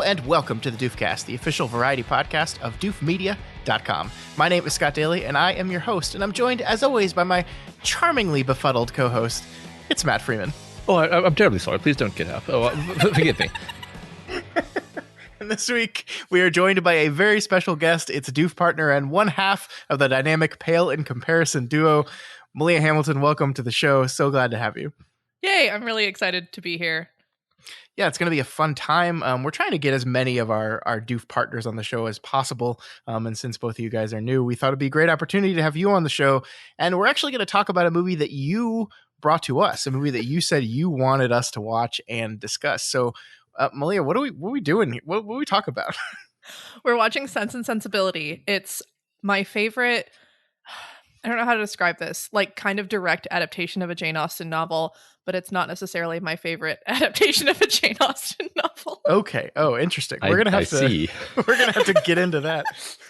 and welcome to the Doofcast, the official variety podcast of doofmedia.com. My name is Scott Daly, and I am your host, and I'm joined, as always, by my charmingly befuddled co-host. It's Matt Freeman. Oh, I'm terribly sorry. Please don't get up. Oh, forgive me. And this week, we are joined by a very special guest. It's a Doof partner and one half of the dynamic Pale in Comparison duo. Malia Hamilton, welcome to the show. So glad to have you. Yay, I'm really excited to be here. Yeah, it's going to be a fun time. We're trying to get as many of our Doof partners on the show as possible. And since both of you guys are new, we thought it'd be a great opportunity to have you on the show. And we're actually going to talk about a movie that you brought to us, a movie that you said you wanted us to watch and discuss. So, Malia, what are we doing here? What we talk about? We're watching Sense and Sensibility. It's my favorite, I don't know how to describe this, like kind of direct adaptation of a Jane Austen novel, but it's not necessarily my favorite adaptation of a Jane Austen novel. Okay. Oh, interesting. We're gonna have to get into that.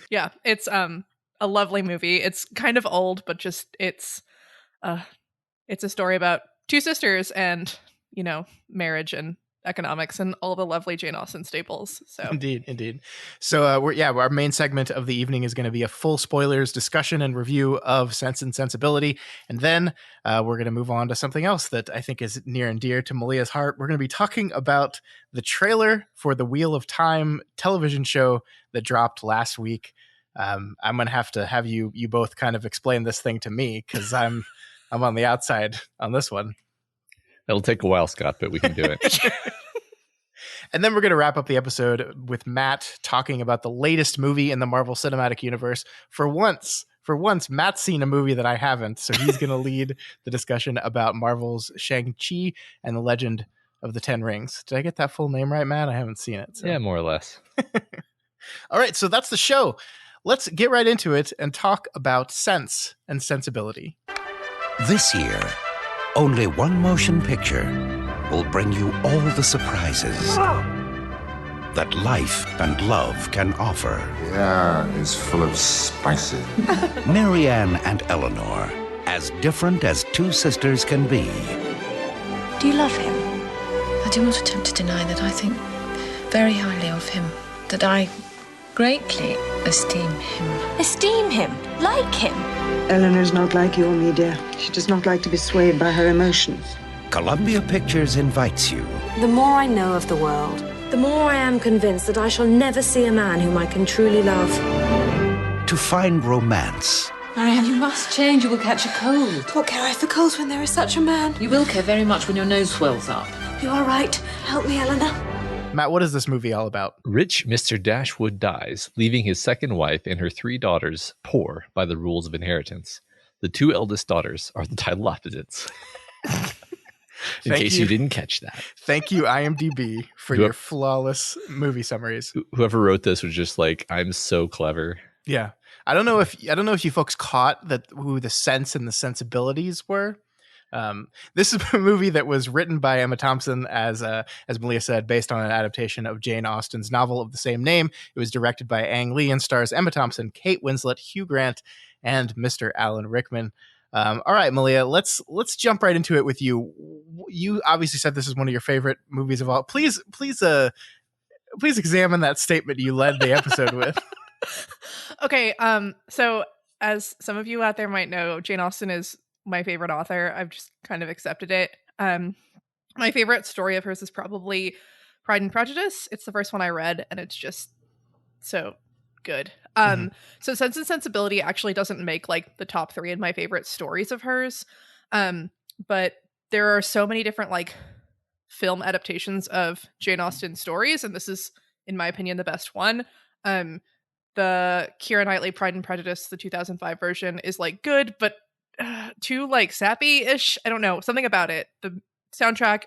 Yeah, it's a lovely movie. It's kind of old, but just it's a story about two sisters and, you know, marriage and economics and all the lovely Jane Austen staples. So Indeed. So our main segment of the evening is going to be a full spoilers discussion and review of Sense and Sensibility, and then we're going to move on to something else that I think is near and dear to Malia's heart. We're going to be talking about the trailer for the Wheel of Time television show that dropped last week. I'm going to have you both kind of explain this thing to me, because I'm on the outside on this one. It'll take a while, Scott, but we can do it. And then we're going to wrap up the episode with Matt talking about the latest movie in the Marvel Cinematic Universe. For once, Matt's seen a movie that I haven't, so he's going to lead the discussion about Marvel's Shang-Chi and the Legend of the Ten Rings. Did I get that full name right, Matt? I haven't seen it. So. Yeah, more or less. All right, so that's the show. Let's get right into it and talk about Sense and Sensibility. This year, only one motion picture will bring you all the surprises that life and love can offer. The air is full of spices. Marianne and Eleanor, as different as two sisters can be. Do you love him? I do not attempt to deny that I think very highly of him, that I greatly esteem him. Esteem him? Like him? Eleanor's not like you or me, dear. She does not like to be swayed by her emotions. Columbia Pictures invites you. The more I know of the world, the more I am convinced that I shall never see a man whom I can truly love. To find romance. Marianne, you must change. You will catch a cold. What care I for colds when there is such a man? You will care very much when your nose swells up. You are right. Help me, Eleanor. Matt, what is this movie all about? Rich Mr. Dashwood dies, leaving his second wife and her three daughters poor by the rules of inheritance. The two eldest daughters are the title opposites. In case you didn't catch that. Thank you, IMDb, for your flawless movie summaries. Whoever wrote this was just like, I'm so clever. Yeah. I don't know if you folks caught who the Sense and the Sensibilities were. This is a movie that was written by Emma Thompson, as Malia said, based on an adaptation of Jane Austen's novel of the same name. It was directed by Ang Lee and stars Emma Thompson, Kate Winslet, Hugh Grant, and Mr. Alan Rickman. All right, Malia, let's jump right into it with you. You obviously said this is one of your favorite movies of all. Please examine that statement you led the episode with. Okay, so as some of you out there might know, Jane Austen is my favorite author. I've just kind of accepted it. My favorite story of hers is probably Pride and Prejudice. It's the first one I read, and it's just so good. So Sense and Sensibility actually doesn't make like the top 3 in my favorite stories of hers. But there are so many different like film adaptations of Jane Austen stories, and this is, in my opinion, the best one. The Keira Knightley Pride and Prejudice, the 2005 version, is like good, but too like sappy-ish. I don't know, something about it. The soundtrack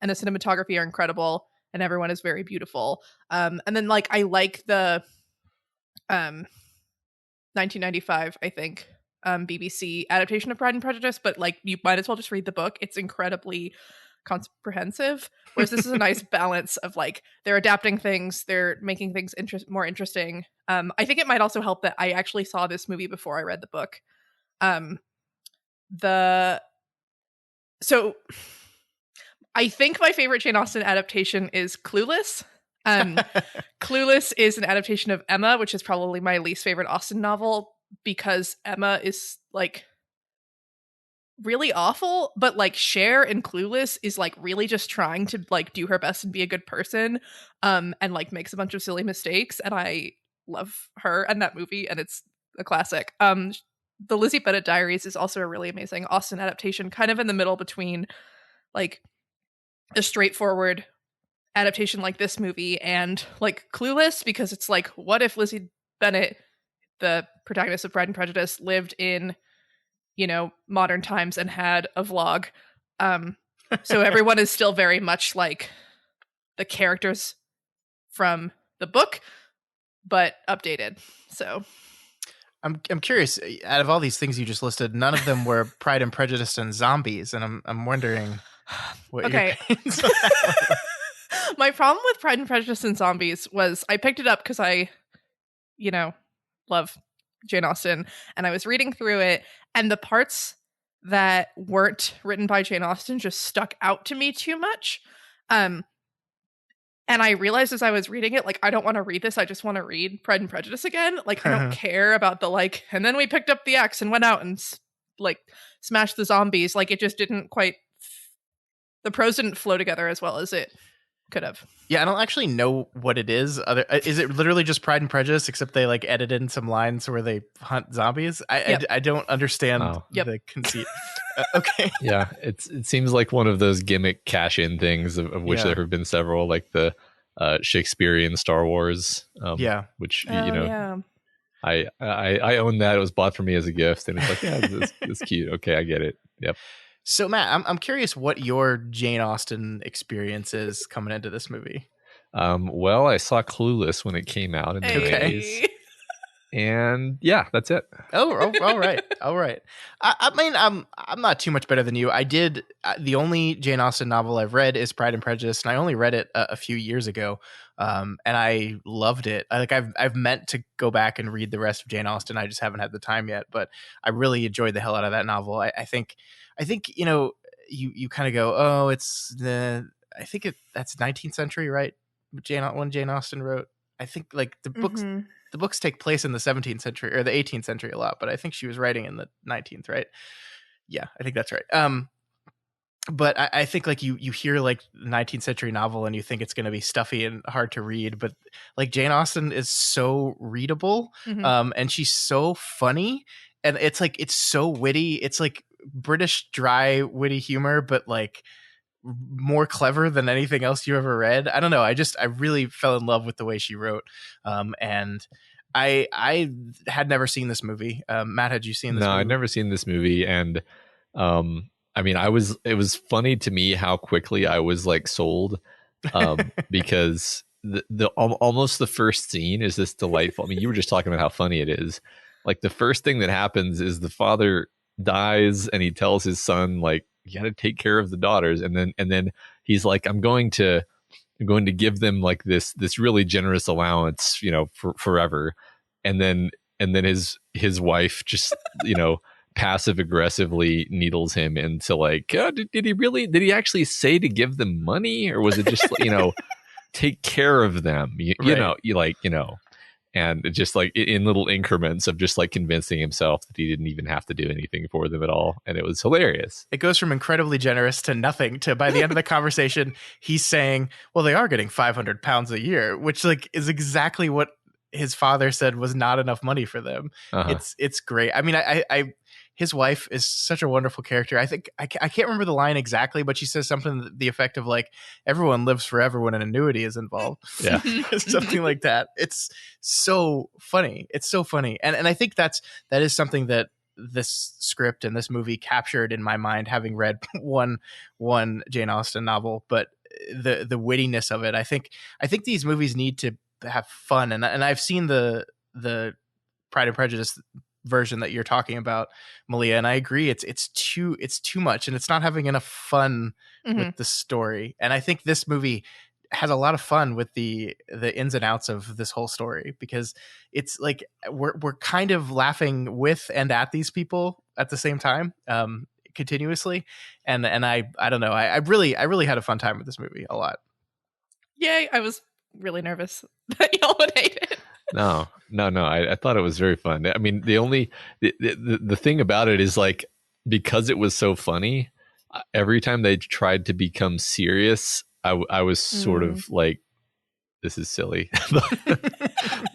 and the cinematography are incredible, and everyone is very beautiful. And then like I like the 1995, I think, BBC adaptation of Pride and Prejudice, but like you might as well just read the book. It's incredibly comprehensive, whereas this is a nice balance of like they're adapting things, they're making things more interesting. I think it might also help that I actually saw this movie before I read the book. So I think my favorite Jane Austen adaptation is Clueless. Clueless is an adaptation of Emma, which is probably my least favorite Austen novel because Emma is like really awful, but like Cher in Clueless is like really just trying to like do her best and be a good person, and like makes a bunch of silly mistakes, and I love her and that movie, and it's a classic. The Lizzie Bennet Diaries is also a really amazing Austen adaptation, kind of in the middle between like a straightforward adaptation like this movie and like Clueless, because it's like, what if Lizzie Bennet, the protagonist of Pride and Prejudice, lived in, you know, modern times and had a vlog. So everyone is still very much like the characters from the book, but updated. So I'm curious. Out of all these things you just listed, none of them were Pride and Prejudice and zombies, and I'm wondering what. Okay. My problem with Pride and Prejudice and zombies was I picked it up because I, you know, love Jane Austen, and I was reading through it, and the parts that weren't written by Jane Austen just stuck out to me too much. And I realized as I was reading it, like, I don't want to read this. I just want to read Pride and Prejudice again. Like, I don't care about the, like, and then we picked up the axe and went out and, like, smashed the zombies. Like, it just didn't quite, the prose didn't flow together as well as it could have. Yeah, I don't actually know what it is. Is it literally just Pride and Prejudice, except they like edited in some lines where they hunt zombies? I don't understand the conceit. Okay. Yeah, it seems like one of those gimmick cash-in things of which there have been several, like the Shakespearean Star Wars. Which I own that. It was bought for me as a gift, and it's like, yeah, it's cute. Okay, I get it. Yep. So Matt, I'm curious what your Jane Austen experience is coming into this movie. Well, I saw Clueless when it came out in the 80s. And yeah, that's it. All right. I mean, I'm not too much better than you. I did the only Jane Austen novel I've read is Pride and Prejudice, and I only read it a few years ago, and I loved it. I've meant to go back and read the rest of Jane Austen. I just haven't had the time yet, but I really enjoyed the hell out of that novel. I think you know, you kind of go, oh, it's that's 19th century, right? When Jane Austen wrote, I think like the books. Mm-hmm. The books take place in the 17th century or the 18th century a lot, but I think she was writing in the 19th, right? Yeah, I think that's right. But I think like you hear like 19th century novel and you think it's going to be stuffy and hard to read, but like Jane Austen is so readable, and she's so funny, and it's so witty. It's like British dry witty humor, but like more clever than anything else you ever read. I don't know. I really fell in love with the way she wrote. And I had never seen this movie. Matt, had you seen this movie? No, I'd never seen this movie. And I mean, it was funny to me how quickly I was like sold, because the almost the first scene is this delightful. I mean, you were just talking about how funny it is. Like the first thing that happens is the father dies and he tells his son, like, you got to take care of the daughters, and then he's like, I'm going to give them like this really generous allowance, you know, for forever, and then his wife just passive aggressively needles him into like, oh, did he actually say to give them money, or was it just take care of them, and just like in little increments of just like convincing himself that he didn't even have to do anything for them at all. And it was hilarious. It goes from incredibly generous to nothing to, by the end of the conversation, he's saying, well, they are getting 500 pounds a year, which like is exactly what his father said was not enough money for them. It's great. I mean, I his wife is such a wonderful character. I think I can't remember the line exactly, but she says something to the effect of like, everyone lives forever when an annuity is involved. Yeah. Something like that. It's so funny. It's so funny. And I think that is something that this script and this movie captured in my mind, having read one Jane Austen novel, but the wittiness of it. I think these movies need to have fun. And I've seen the Pride and Prejudice version that you're talking about, Malia, and I agree, it's too much, and it's not having enough fun with the story. And I think this movie has a lot of fun with the ins and outs of this whole story, because it's like we're kind of laughing with and at these people at the same time, continuously. And I don't know, I really had a fun time with this movie a lot. Yay. I was really nervous that y'all would hate it. No. I thought it was very fun. I mean, the thing about it is like, because it was so funny, every time they tried to become serious, I was sort of like, this is silly.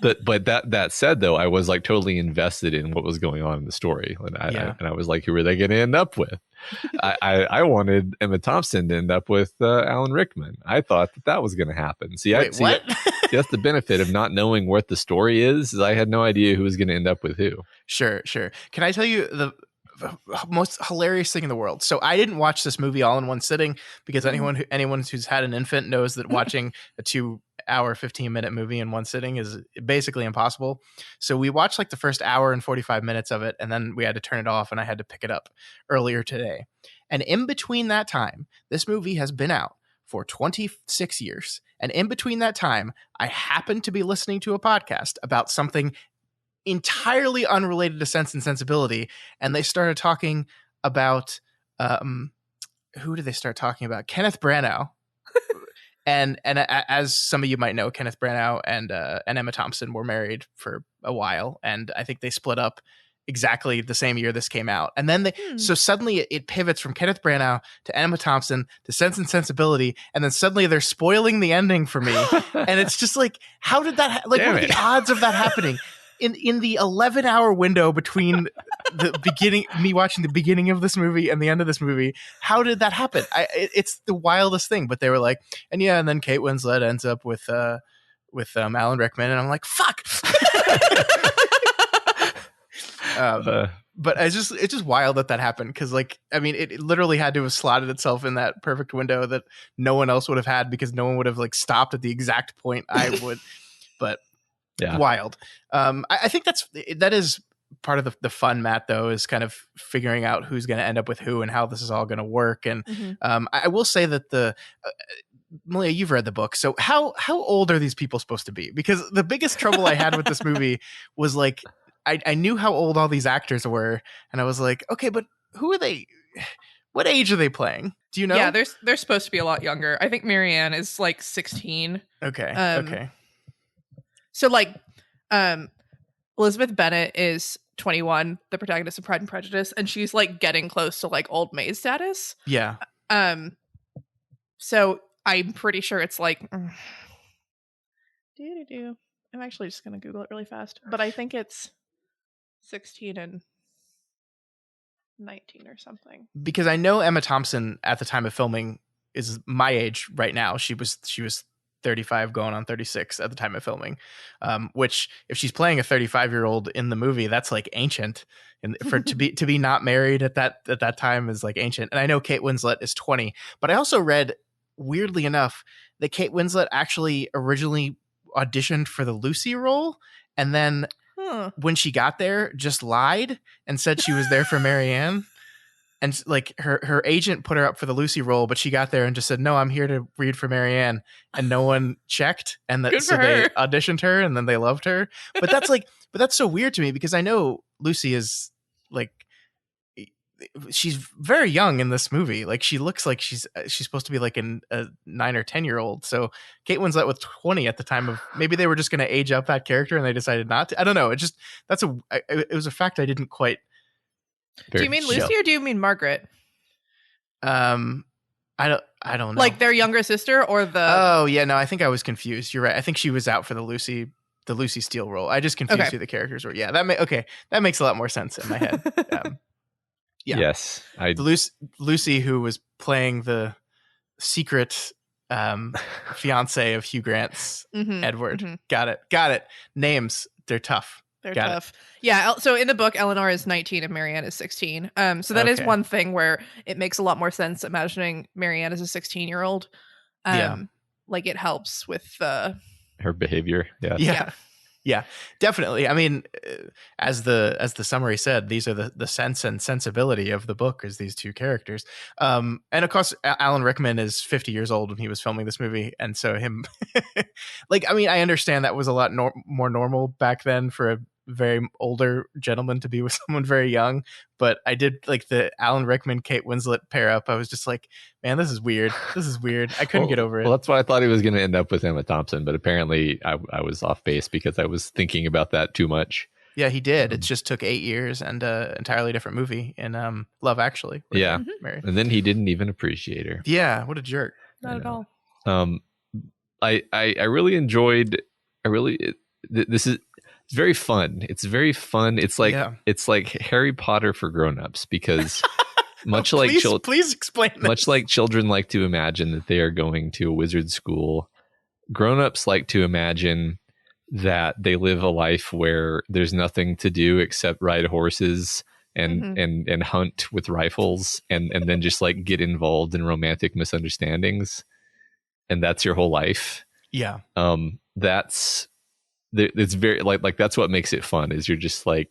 But that said, though, I was like totally invested in what was going on in the story. And I was like, who are they going to end up with? I wanted Emma Thompson to end up with Alan Rickman. I thought that was going to happen. What? That's the benefit of not knowing what the story is I had no idea who was going to end up with who. Sure. Can I tell you the most hilarious thing in the world? So I didn't watch this movie all in one sitting, because anyone who's had an infant knows that watching a 2-hour 15-minute movie in one sitting is basically impossible. So we watched like the first hour and 45 minutes of it, and then we had to turn it off, and I had to pick it up earlier today. And in between that time, this movie has been out for 26 years. And in between that time, I happened to be listening to a podcast about something entirely unrelated to Sense and Sensibility, and they started talking about who did they start talking about? Kenneth Branagh. and as some of you might know, Kenneth Branagh and Emma Thompson were married for a while, and I think they split up exactly the same year this came out. And then so suddenly it pivots from Kenneth Branagh to Emma Thompson to Sense and Sensibility, and then suddenly they're spoiling the ending for me. And it's just like, how did that what are the odds of that happening? In the 11-hour window between the beginning, me watching the beginning of this movie and the end of this movie, how did that happen? It's the wildest thing. But they were like, and then Kate Winslet ends up with Alan Rickman, and I'm like, fuck. But it's just wild that happened, because like, I mean, it literally had to have slotted itself in that perfect window that no one else would have had, because no one would have like stopped at the exact point I would. But yeah, wild. I think that is part of the fun, Matt, though, is kind of figuring out who's going to end up with who and how this is all going to work. And I will say that Malia, you've read the book, so how old are these people supposed to be? Because the biggest trouble I had with this movie was like, I knew how old all these actors were, and I was like, okay, but who are they? What age are they playing? Do you know? Yeah, they're supposed to be a lot younger. I think Marianne is like 16. Okay. Okay. So like, Elizabeth Bennet is 21, the protagonist of Pride and Prejudice, and she's like getting close to like old maid status. Yeah. So I'm pretty sure it's like, I'm actually just gonna Google it really fast, but I think it's 16 and 19 or something. Because I know Emma Thompson at the time of filming is my age right now. She was 35 going on 36 at the time of filming, which if she's playing a 35-year-old in the movie, that's like ancient, and for to be not married at that time is like ancient. And I know Kate Winslet is 20, but I also read, weirdly enough, that Kate Winslet actually originally auditioned for the Lucy role, and then when she got there just lied and said she was there for Marianne. And like her agent put her up for the Lucy role, but she got there and just said, no, I'm here to read for Marianne. And no one checked. And so they auditioned her, and then they loved her. But that's so weird to me, because I know Lucy is like, she's very young in this movie. Like, she looks like she's supposed to be like a 9 or 10-year-old. So Kate Winslet was 20 at the time of, maybe they were just going to age up that character and they decided not to. I don't know. It was a fact I didn't quite. Do you mean Lucy or do you mean Margaret? I don't know. Like their younger sister or the... Oh, yeah, no, I think I was confused. You're right. I think she was out for the Lucy Steele role. I just confused who the characters were. Yeah, that makes a lot more sense in my head. Yeah. Yes. Lucy, who was playing the secret fiance of Hugh Grant's Edward. Mm-hmm. Got it. Names, they're tough. They're tough. Yeah. So in the book, Eleanor is 19 and Marianne is 16. So that is one thing where it makes a lot more sense imagining Marianne as a 16-year-old. Like, it helps with her behavior. Yeah, definitely. I mean, as the summary said, these are the sense and sensibility of the book is these two characters. And of course, Alan Rickman is 50 years old when he was filming this movie. And so him, like, I mean, I understand that was a lot more normal back then for very older gentleman to be with someone very young, but I did like the Alan Rickman, Kate Winslet pair up. I was just like, man, this is weird. I couldn't get over it. Well, that's why I thought he was going to end up with Emma Thompson, but apparently I was off base because I was thinking about that too much. Yeah, he did. It just took 8 years and an entirely different movie in Love Actually. Yeah. And then he didn't even appreciate her. Yeah, what a jerk. Not at all. I really enjoyed. This is it's very fun. It's very fun. It's like Harry Potter for grown-ups because please explain this. Much like children like to imagine that they are going to a wizard school, grown-ups like to imagine that they live a life where there's nothing to do except ride horses and hunt with rifles and then just like get involved in romantic misunderstandings, and that's your whole life. Yeah. It's very like that's what makes it fun, is you're just like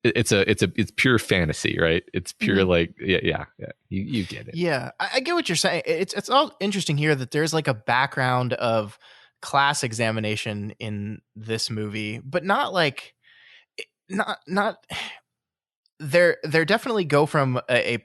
it's pure fantasy, right? It's pure like yeah you get it. Yeah, I get what you're saying. It's all interesting here that there's like a background of class examination in this movie, but not like not they're definitely go from a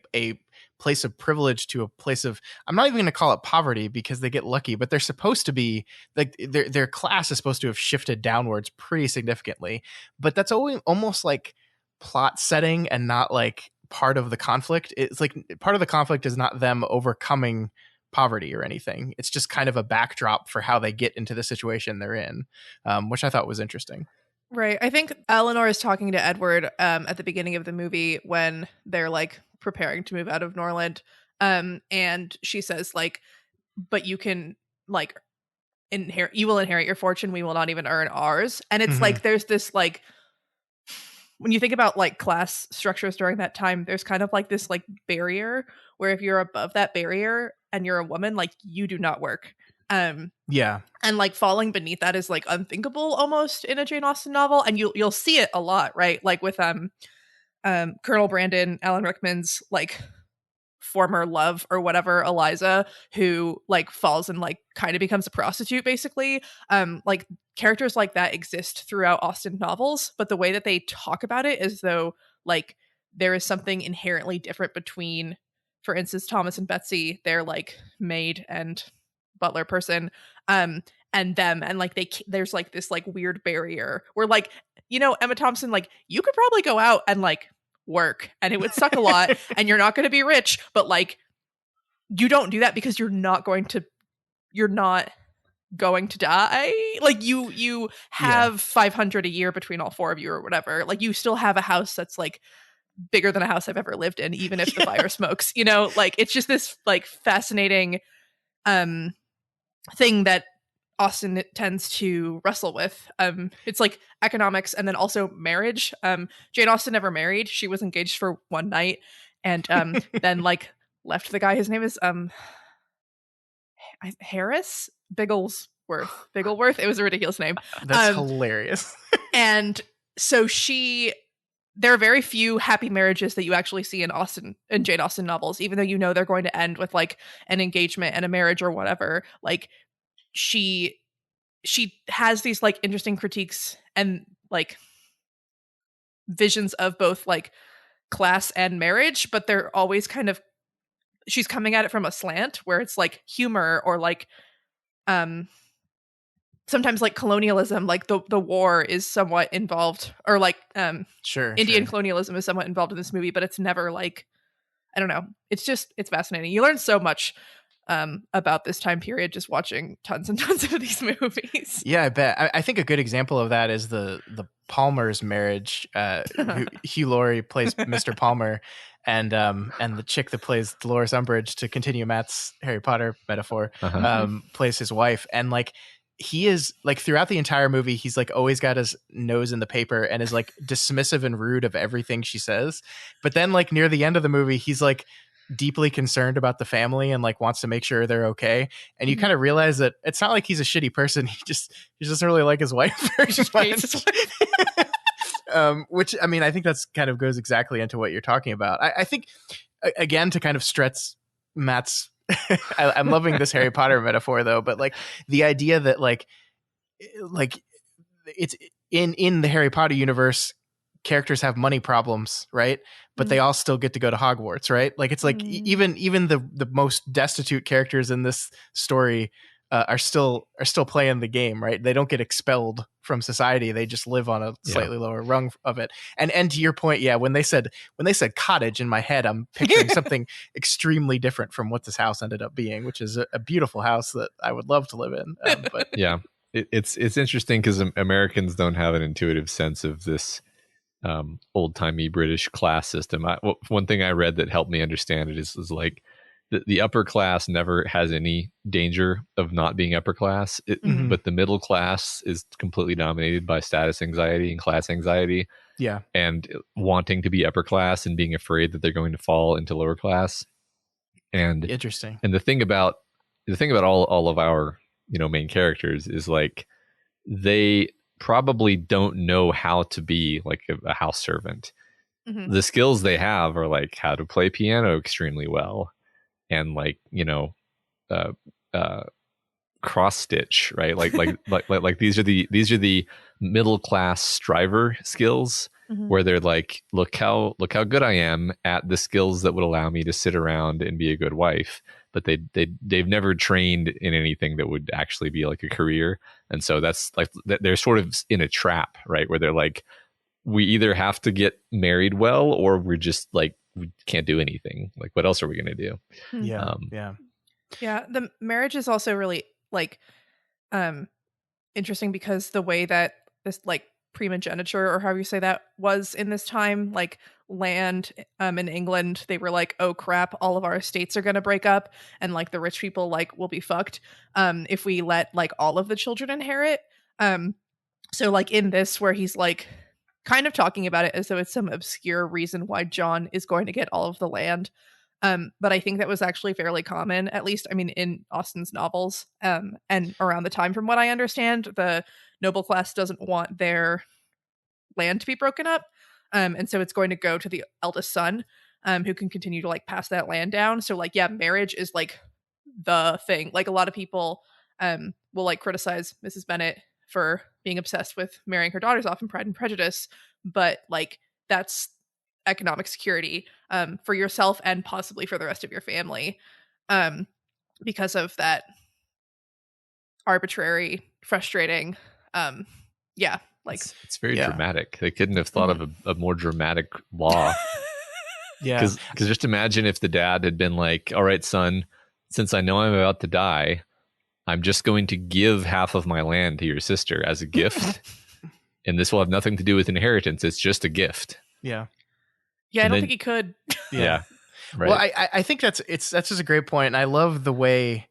place of privilege to a place of, I'm not even going to call it poverty because they get lucky, but they're supposed to be like their class is supposed to have shifted downwards pretty significantly, but that's almost like plot setting and not like part of the conflict. It's like part of the conflict is not them overcoming poverty or anything. It's just kind of a backdrop for how they get into the situation they're in, which I thought was interesting. Right. I think Eleanor is talking to Edward at the beginning of the movie when they're like preparing to move out of Norland. And she says like, but you can like you will inherit your fortune. We will not even earn ours. And it's like, there's this like, when you think about like class structures during that time, there's kind of like this like barrier where if you're above that barrier and you're a woman, like you do not work. Yeah. And like falling beneath that is like unthinkable almost in a Jane Austen novel. And you'll see it a lot, right? Like with Colonel Brandon, Alan Rickman's like former love or whatever, Eliza, who like falls and like kind of becomes a prostitute basically. Like characters like that exist throughout Austen novels, but the way that they talk about it is though like there is something inherently different between, for instance, Thomas and Betsy, their like maid and butler person, and them, and like there's like this like weird barrier where like, you know, Emma Thompson, like you could probably go out and like work and it would suck a lot and you're not going to be rich, but like you don't do that because you're not going to die. Like you have 500 a year between all four of you or whatever. Like you still have a house that's like bigger than a house I've ever lived in, even if the fire smokes, you know, like it's just this like fascinating thing that Austen tends to wrestle with. It's like economics and then also marriage. Jane Austen never married. She was engaged for one night and then like left the guy. His name is Harris Bigglesworth. It was a ridiculous name. That's hilarious. And so there are very few happy marriages that you actually see in Jane Austen novels, even though you know they're going to end with like an engagement and a marriage or whatever. Like she has these like interesting critiques and like visions of both like class and marriage, but they're always kind of, she's coming at it from a slant where it's like humor or like sometimes like colonialism, like the war is somewhat involved, or like Indian colonialism is somewhat involved in this movie, but it's never like, I don't know. It's fascinating. You learn so much about this time period just watching tons and tons of these movies. Yeah, I bet. I think a good example of that is the Palmer's marriage. Hugh Laurie plays Mr. Palmer, and the chick that plays Dolores Umbridge, to continue Matt's Harry Potter metaphor, plays his wife. And like he is like throughout the entire movie, he's like always got his nose in the paper and is like dismissive and rude of everything she says. But then like near the end of the movie, he's like deeply concerned about the family and like wants to make sure they're okay. And you kind of realize that it's not like he's a shitty person. He doesn't really like his wife very much. Which I mean, I think that's kind of goes exactly into what you're talking about. I think again, to kind of stretch Matt's I'm loving this Harry Potter metaphor though, but like the idea that like it's in the Harry Potter universe, characters have money problems, right? But they all still get to go to Hogwarts, right? Like, it's like even the most destitute characters in this story are still playing the game, right? They don't get expelled from society. They just live on a slightly lower rung of it. And to your point, yeah, when they said cottage, in my head, I'm picturing something extremely different from what this house ended up being, which is a beautiful house that I would love to live in. But yeah, it's interesting because Americans don't have an intuitive sense of this old-timey British class system. One thing I read that helped me understand it is like the upper class never has any danger of not being upper class, but the middle class is completely dominated by status anxiety and class anxiety. Yeah, and wanting to be upper class and being afraid that they're going to fall into lower class. And interesting. And the thing about all of our main characters is like they probably don't know how to be like a house servant. The skills they have are like how to play piano extremely well, and like cross stitch, right? Like these are the middle class striver skills, where they're like, look how good I am at the skills that would allow me to sit around and be a good wife. But they've never trained in anything that would actually be like a career. And so that's like, they're sort of in a trap, right? Where they're like, we either have to get married well, or we're just like, we can't do anything. Like, what else are we going to do? Yeah. The marriage is also really like, interesting because the way that this like primogeniture, or however you say that, was in this time, like land in England, they were like, oh crap, all of our estates are going to break up, and like the rich people like will be fucked if we let like all of the children inherit. So like in this, where he's like kind of talking about it as though it's some obscure reason why John is going to get all of the land. But I think that was actually fairly common, at least, I mean, in Austen's novels. And around the time, from what I understand, the noble class doesn't want their land to be broken up. And so it's going to go to the eldest son, who can continue to like pass that land down. So like, yeah, marriage is like the thing. Like a lot of people will like criticize Mrs. Bennet for being obsessed with marrying her daughters off in Pride and Prejudice. But like, that's economic security for yourself and possibly for the rest of your family, because of that arbitrary, frustrating, like it's very dramatic. They couldn't have thought of a more dramatic law. Because just imagine if the dad had been like, all right, son, since I know I'm about to die, I'm just going to give half of my land to your sister as a gift, and this will have nothing to do with inheritance. It's just a gift. Yeah, I don't think he could. Yeah. Right. Well, I think that's just a great point. And I love the way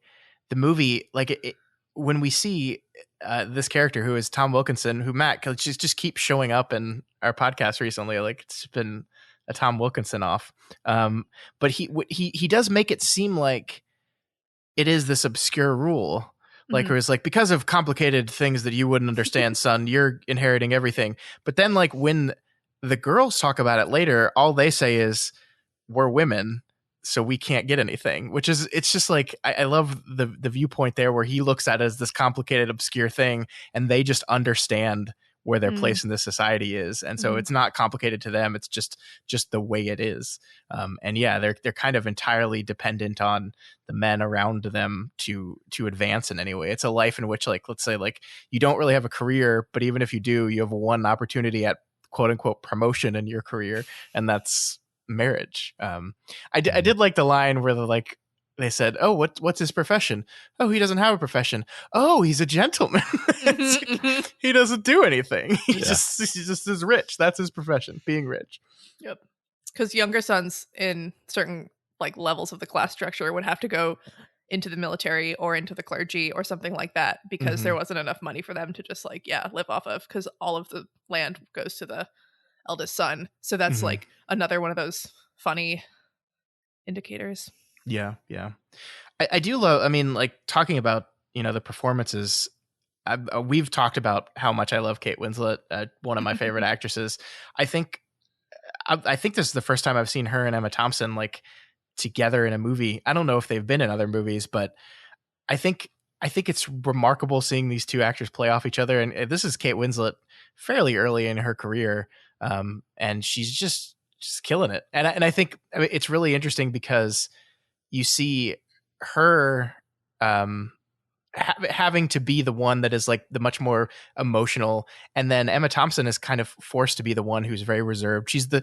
the movie, like when we see this character who is Tom Wilkinson, who Matt just keeps showing up in our podcast recently. Like it's been a Tom Wilkinson off. But he does make it seem like it is this obscure rule. Like, where it's like, because of complicated things that you wouldn't understand, son, you're inheriting everything. But then like when the girls talk about it later, all they say is, we're women, so we can't get anything, which is, it's just like, I love the viewpoint there where he looks at it as this complicated, obscure thing, and they just understand where their place in this society is. And so it's not complicated to them. It's just the way it is. And yeah, they're kind of entirely dependent on the men around them to advance in any way. It's a life in which, like, let's say like you don't really have a career, but even if you do, you have one opportunity at quote unquote promotion in your career, and that's marriage. I did like the line where they said, oh, what's his profession? Oh, he doesn't have a profession. Oh, he's a gentleman. He doesn't do anything. He just is rich. That's his profession, being rich. Yep. Because younger sons in certain like levels of the class structure would have to go into the military or into the clergy or something like that, because there wasn't enough money for them to just like live off of, because all of the land goes to the eldest son. So that's like another one of those funny indicators. Yeah. I do love, I mean, like talking about, the performances, we've talked about how much I love Kate Winslet, one of my favorite actresses. I think this is the first time I've seen her and Emma Thompson like together in a movie. I don't know if they've been in other movies, but I think it's remarkable seeing these two actors play off each other. And this is Kate Winslet, fairly early in her career, and she's just killing it. And I think, I mean, it's really interesting because you see her having to be the one that is like the much more emotional, and then Emma Thompson is kind of forced to be the one who's very reserved. She's the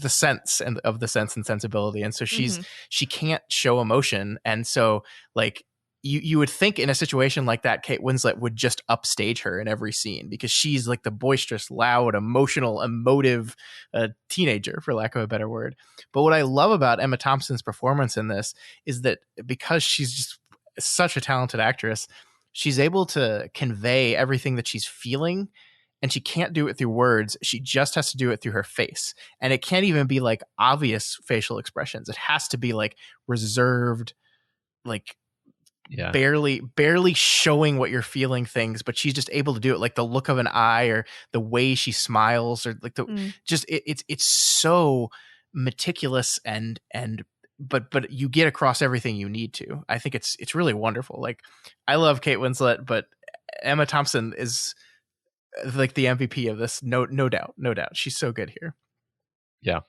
sense and of the Sense and Sensibility, and so she can't show emotion, and so like you would think in a situation like that, Kate Winslet would just upstage her in every scene because she's like the boisterous, loud, emotional, emotive teenager, for lack of a better word. But what I love about Emma Thompson's performance in this is that because she's just such a talented actress, she's able to convey everything that she's feeling, and she can't do it through words. She just has to do it through her face. And it can't even be like obvious facial expressions. It has to be like reserved, like barely showing what you're feeling things, but she's just able to do it, like the look of an eye or the way she smiles, or like the just it's so meticulous and but you get across everything you need to. I think it's really wonderful. Like, I love Kate Winslet, but Emma Thompson is like the MVP of this. No doubt. She's so good here. Yeah.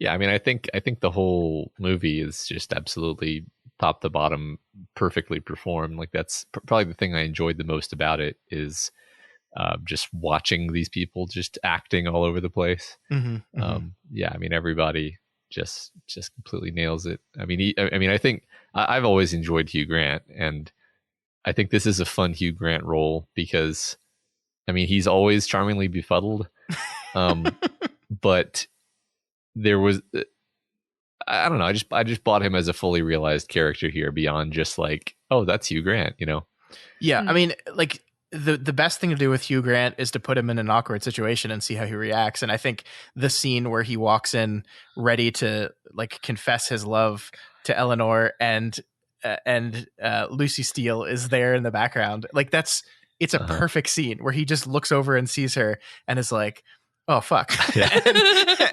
I mean, I think the whole movie is just absolutely top to bottom perfectly performed. Like, that's probably the thing I enjoyed the most about it is just watching these people just acting all over the place. Yeah, I mean, everybody just completely nails it. I mean, I think I've always enjoyed Hugh Grant, and I think this is a fun Hugh Grant role because, I mean, he's always charmingly befuddled, but there was, I don't know, I just bought him as a fully realized character here beyond just like, oh, that's Hugh Grant, you know? Yeah, I mean, like, the best thing to do with Hugh Grant is to put him in an awkward situation and see how he reacts. And I think the scene where he walks in ready to like confess his love to Eleanor and Lucy Steele is there in the background. Like, it's a perfect scene where he just looks over and sees her and is like, oh fuck.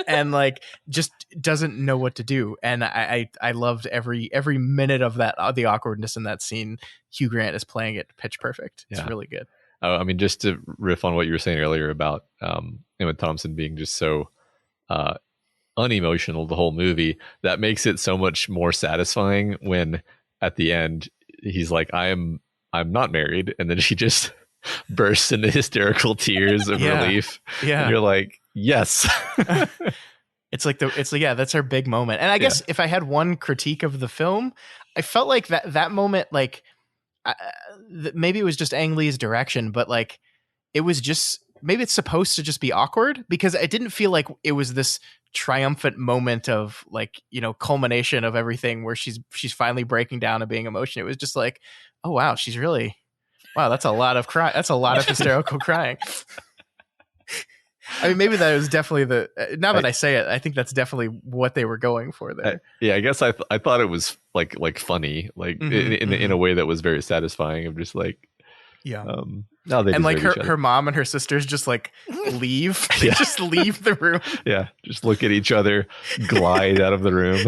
and like just doesn't know what to do. And I loved every minute of that, the awkwardness in that scene. Hugh Grant is playing it pitch perfect. It's really good. I mean, just to riff on what you were saying earlier about Emma Thompson being just so unemotional the whole movie, that makes it so much more satisfying when at the end he's like, I'm not married, and then she just bursts into hysterical tears of relief. Yeah. And you're like, yes. It's like that's our big moment. And I guess if I had one critique of the film, I felt like that moment, like maybe it was just Ang Lee's direction, but like it was just, maybe it's supposed to just be awkward, because it didn't feel like it was this triumphant moment of like, you know, culmination of everything where she's finally breaking down and being emotional. It was just like, oh wow, she's really, wow, that's a lot of cry. That's a lot of hysterical crying. I mean, maybe that was definitely now that I say it, I think that's definitely what they were going for there. I guess I thought it was like funny, like in a way that was very satisfying. I'm just like, no, they, and like her mom and her sisters just like leave. They just leave the room. Yeah, just look at each other, glide out of the room.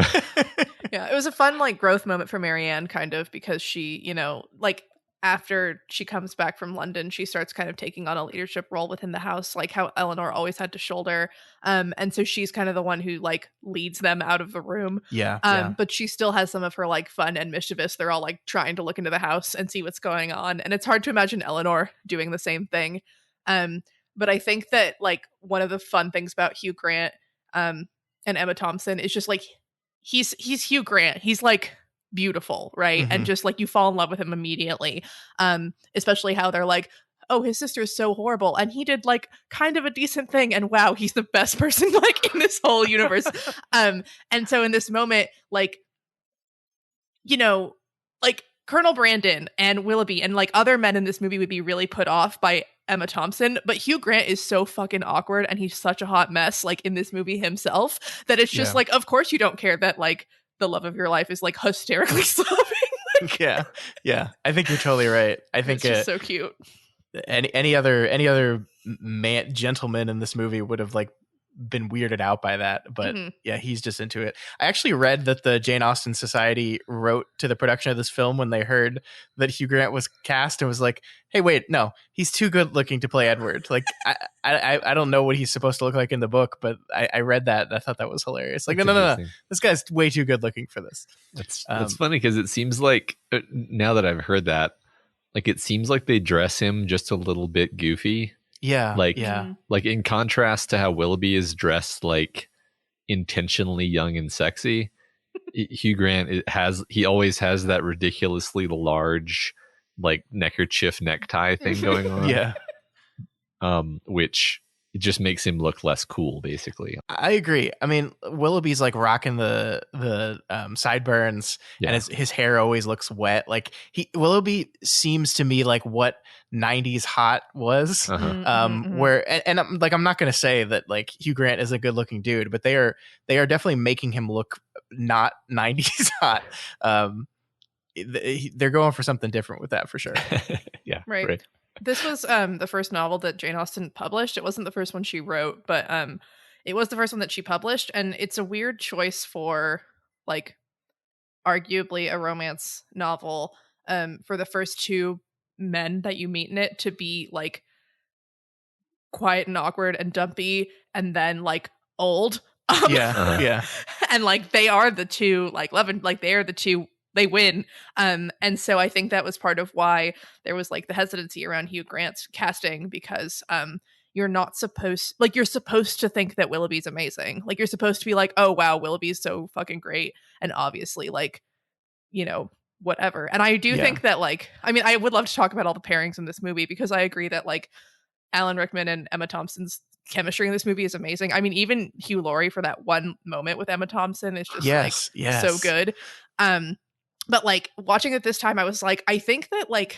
Yeah, it was a fun like growth moment for Marianne, kind of, because she, you know, like, after she comes back from London, she starts kind of taking on a leadership role within the house, like how Eleanor always had to shoulder. And so she's kind of the one who like leads them out of the room. But she still has some of her like fun and mischievous. They're all like trying to look into the house and see what's going on. And it's hard to imagine Eleanor doing the same thing. But I think that like one of the fun things about Hugh Grant and Emma Thompson is just like, he's Hugh Grant. He's like beautiful, right? And just like you fall in love with him immediately, especially how they're like, oh, his sister's so horrible and he did like kind of a decent thing, and wow, he's the best person like in this whole universe. And so in this moment, like, you know, like Colonel Brandon and Willoughby and like other men in this movie would be really put off by Emma Thompson, but Hugh Grant is so fucking awkward and he's such a hot mess like in this movie himself, that it's just like, of course you don't care that like the love of your life is like hysterically sobbing. Like, yeah. I think you're totally right. I think it's just so cute. Any other man, gentleman in this movie would have like been weirded out by that, but Mhm. yeah, he's just into it. I actually read that the Jane Austen Society wrote to the production of this film when they heard that Hugh Grant was cast and was like, "Hey, wait, no, he's too good looking to play Edward." Like, I don't know what he's supposed to look like in the book, but I read that and I thought that was hilarious. Like, That's no, interesting. this guy's way too good looking for this. That's funny because it seems like now that I've heard that, like it seems like they dress him just a little bit goofy. Yeah, Like Mhm. like in contrast to how Willoughby is dressed like intentionally young and sexy. Hugh Grant he always has that ridiculously large like neckerchief necktie thing going on. yeah. Which it just makes him look less cool, basically. I agree. I mean, Willoughby's like rocking the sideburns, Yeah. and his hair always looks wet. Like Willoughby seems to me like what '90s hot was. Uh-huh. Mhm. Where and I'm not gonna say that like Hugh Grant is a good looking dude, but they are definitely making him look not '90s hot. They're going for something different with that for sure. Yeah. Right. This was the first novel that Jane Austen published. It wasn't the first one she wrote, but it was the first one that she published, and it's a weird choice for like arguably a romance novel for the first two men that you meet in it to be like quiet and awkward and dumpy and then like old. Yeah. Yeah. And like they are the two like love and like they are the two they win. And so I think that was part of why there was like the hesitancy around Hugh Grant's casting because you're supposed to think that Willoughby's amazing. Like you're supposed to be like, oh wow, Willoughby's so fucking great. And obviously like, you know, whatever. And I do think that like, I mean, I would love to talk about all the pairings in this movie because I agree that like Alan Rickman and Emma Thompson's chemistry in this movie is amazing. I mean, even Hugh Laurie for that one moment with Emma Thompson is just so good. But like watching it this time, I was like, I think that like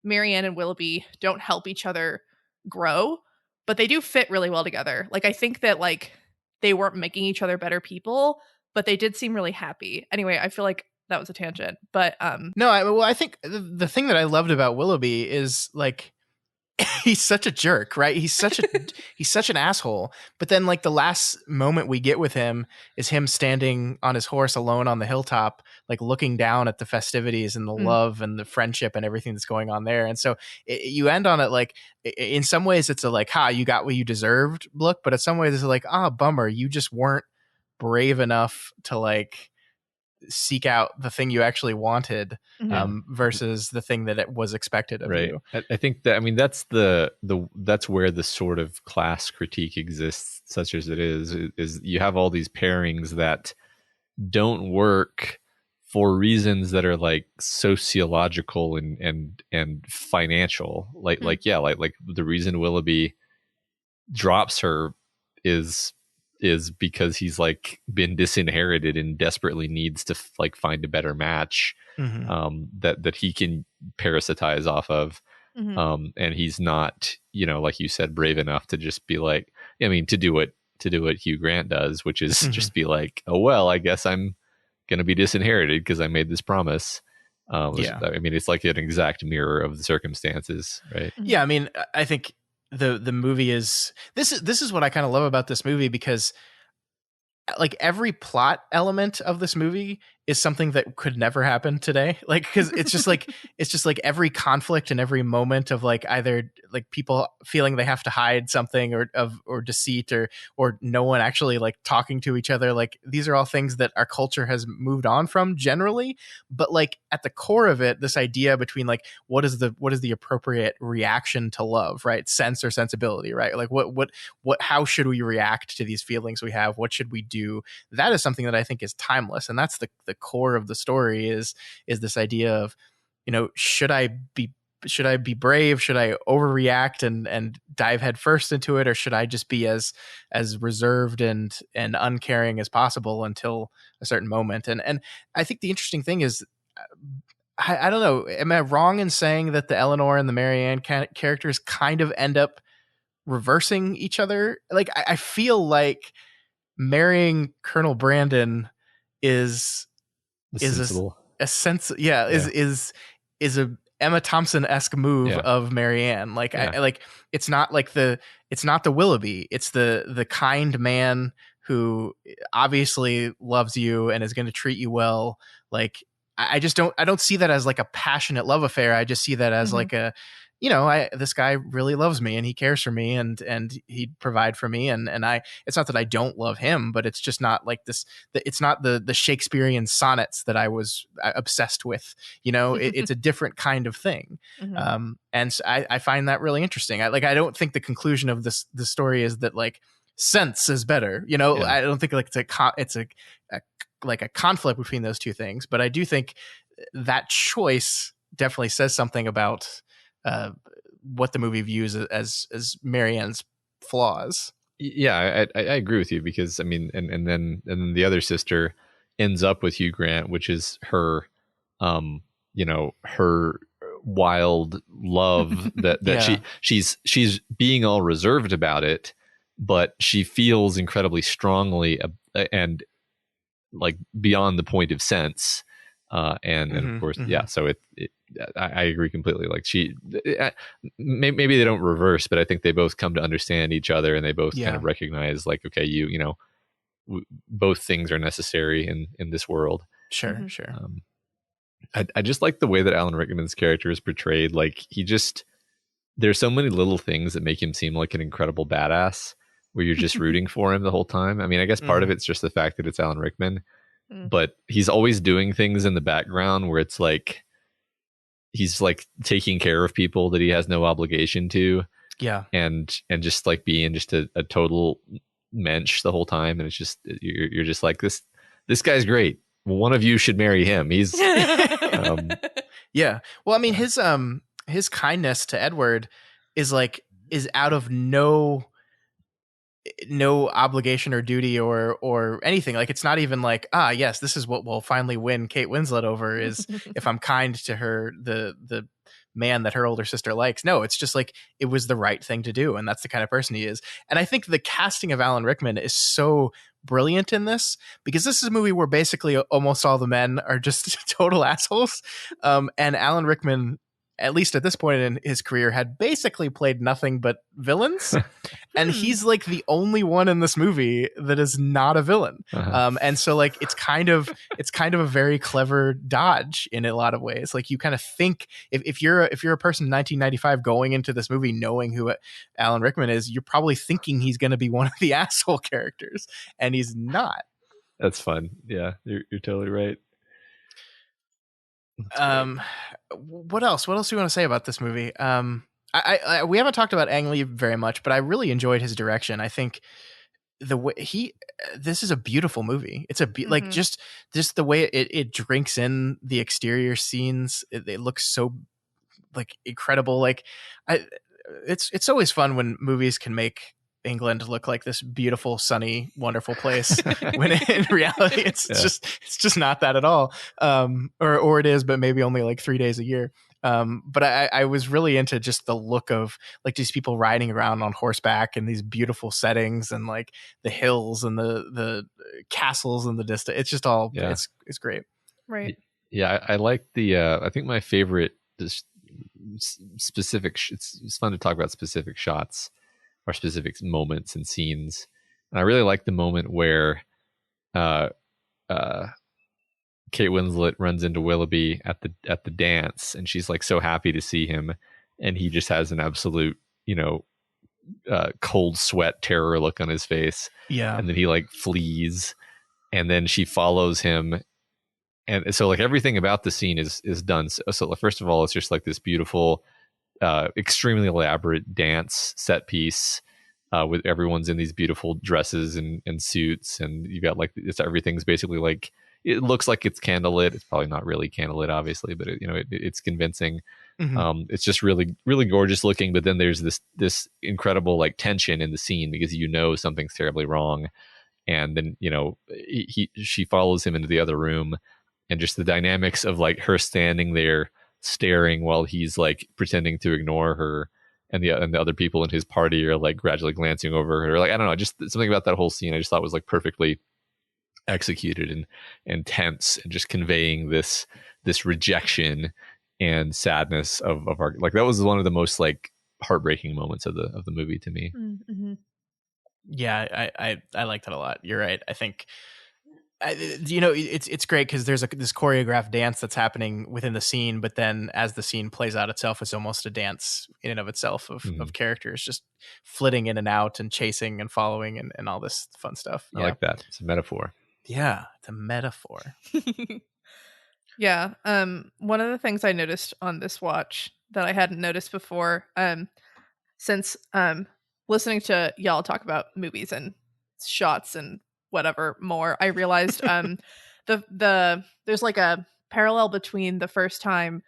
Marianne and Willoughby don't help each other grow, but they do fit really well together. Like I think that like they weren't making each other better people, but they did seem really happy. Anyway, I feel like that was a tangent, but no, I think the thing that I loved about Willoughby is like he's such a jerk, right? He's such an asshole. But then like the last moment we get with him is him standing on his horse alone on the hilltop, like looking down at the festivities and the love and the friendship and everything that's going on there. And so you end on it like in some ways it's a like, ha, you got what you deserved look, but in some ways it's like, bummer, you just weren't brave enough to like seek out the thing you actually wanted versus the thing that it was expected of you. I think that, I mean, that's that's where the sort of class critique exists, such as it is you have all these pairings that don't work for reasons that are like sociological and financial. Like the reason Willoughby drops her is because he's like been disinherited and desperately needs to like find a better match that he can parasitize off of. And he's not, you know, like you said, brave enough to just be like, I mean, to do what Hugh Grant does, which is just be like, oh, well, I guess I'm going to be disinherited because I made this promise. I mean, it's like an exact mirror of the circumstances, right? Yeah. I mean, I think the movie is this is what I kind of love about this movie because like every plot element of this movie is something that could never happen today. Like, because it's just like every conflict and every moment of like either like people feeling they have to hide something or deceit or no one actually like talking to each other. Like these are all things that our culture has moved on from generally. But like at the core of it, this idea between like what is the appropriate reaction to love, right? Sense or sensibility, right? Like what how should we react to these feelings we have? What should we do? That is something that I think is timeless, and that's the core of the story is this idea of, you know, should I be brave? Should I overreact and dive headfirst into it, or should I just be as reserved and uncaring as possible until a certain moment? And I think the interesting thing is, I don't know, am I wrong in saying that the Eleanor and the Marianne characters kind of end up reversing each other? Like I feel like marrying Colonel Brandon is a sense, is Emma Thompson-esque move of Marianne. Like I like it's not the Willoughby. It's the kind man who obviously loves you and is going to treat you well. Like I don't see that as like a passionate love affair. I just see that as like a, this guy really loves me and he cares for me and he'd provide for me. And it's not that I don't love him, but it's just not like this, it's not the Shakespearean sonnets that I was obsessed with, it's a different kind of thing. And so I find that really interesting. I don't think the conclusion of the story is that like sense is better. I don't think like it's a conflict between those two things, but I do think that choice definitely says something about what the movie views as Marianne's flaws. Yeah, I agree with you because I mean, and then the other sister ends up with Hugh Grant, which is her, her wild love that she's being all reserved about it, but she feels incredibly strongly and like beyond the point of sense. And of course, so I agree completely. Like maybe they don't reverse, but I think they both come to understand each other and they both kind of recognize like, okay, both things are necessary in this world. Sure. I just like the way that Alan Rickman's character is portrayed. Like there's so many little things that make him seem like an incredible badass where you're just rooting for him the whole time. I mean, I guess part of it's just the fact that it's Alan Rickman, but he's always doing things in the background where it's like, he's like taking care of people that he has no obligation to. Yeah. And just like being just a total mensch the whole time. And it's just, you're just like, this guy's great. One of you should marry him. He's, yeah. Well, I mean, his kindness to Edward is out of no obligation or duty or anything. Like it's not even like, yes, this is what will finally win Kate Winslet over is if I'm kind to her, the man that her older sister likes. No, it's just like it was the right thing to do, and that's the kind of person he is. And I think the casting of Alan Rickman is so brilliant in this because this is a movie where basically almost all the men are just total assholes, and Alan Rickman, at least at this point in his career, had basically played nothing but villains. And he's like the only one in this movie that is not a villain. And so like, it's kind of a very clever dodge in a lot of ways. Like you kind of think if you're a person in 1995 going into this movie, knowing who Alan Rickman is, you're probably thinking he's going to be one of the asshole characters, and he's not. That's fun. Yeah, you're totally right. What else do you want to say about this movie? We haven't talked about Ang Lee very much, but I really enjoyed his direction. I think the way this is a beautiful movie. It's like just the way it drinks in the exterior scenes. It looks so like incredible. Like it's always fun when movies can make England look like this beautiful, sunny, wonderful place when in reality it's just not that at all. Or it is, but maybe only like 3 days a year. But I was really into just the look of like these people riding around on horseback in these beautiful settings and like the hills and the castles in the distance. It's just all it's great. Right. Yeah, I like the I think my favorite specific it's fun to talk about specific shots or specific moments and scenes. And I really like the moment where Kate Winslet runs into Willoughby at the dance, and she's like so happy to see him, and he just has an absolute, cold sweat terror look on his face. Yeah. And then he like flees, and then she follows him. And so like everything about the scene is done. So first of all, it's just like this beautiful, extremely elaborate dance set piece with everyone's in these beautiful dresses and suits, and you got like everything's basically like, it looks like it's candlelit. It's probably not really candlelit, obviously, but it's convincing. It's just really, really gorgeous looking. But then there's this incredible like tension in the scene because something's terribly wrong, and then she follows him into the other room, and just the dynamics of like her standing there staring while he's like pretending to ignore her, and the other people in his party are like gradually glancing over her. Like, I don't know, just something about that whole scene I just thought was like perfectly executed and tense, and just conveying this rejection and sadness of our, like, that was one of the most like heartbreaking moments of the movie to me. Mm-hmm. Yeah, I liked it a lot. You're right. I think it's great because there's this choreographed dance that's happening within the scene, but then as the scene plays out itself, it's almost a dance in and of itself of characters just flitting in and out and chasing and following and all this fun stuff. I like that. It's a metaphor. Yeah, it's a metaphor. Yeah. One of the things I noticed on this watch that I hadn't noticed before, since listening to y'all talk about movies and shots and whatever more, I realized there's like a parallel between the first time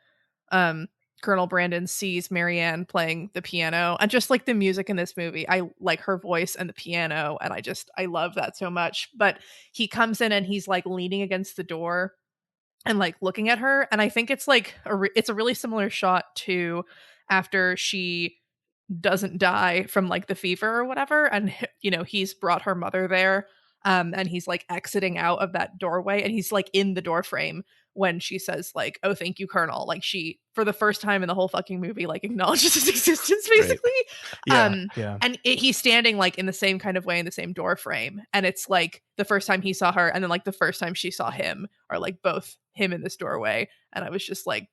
Colonel Brandon sees Marianne playing the piano and just like the music in this movie. I like her voice and the piano, and I love that so much. But he comes in and he's like leaning against the door and like looking at her, and I think it's like it's a really similar shot to after she doesn't die from like the fever or whatever, and he's brought her mother there, and he's like exiting out of that doorway, and he's like in the door frame when she says like, "Oh, thank you, Colonel." Like she, for the first time in the whole fucking movie, like acknowledges his existence basically. Right. And he's standing like in the same kind of way in the same door frame, and it's like the first time he saw her and then like the first time she saw him are like both him in this doorway, and I was just like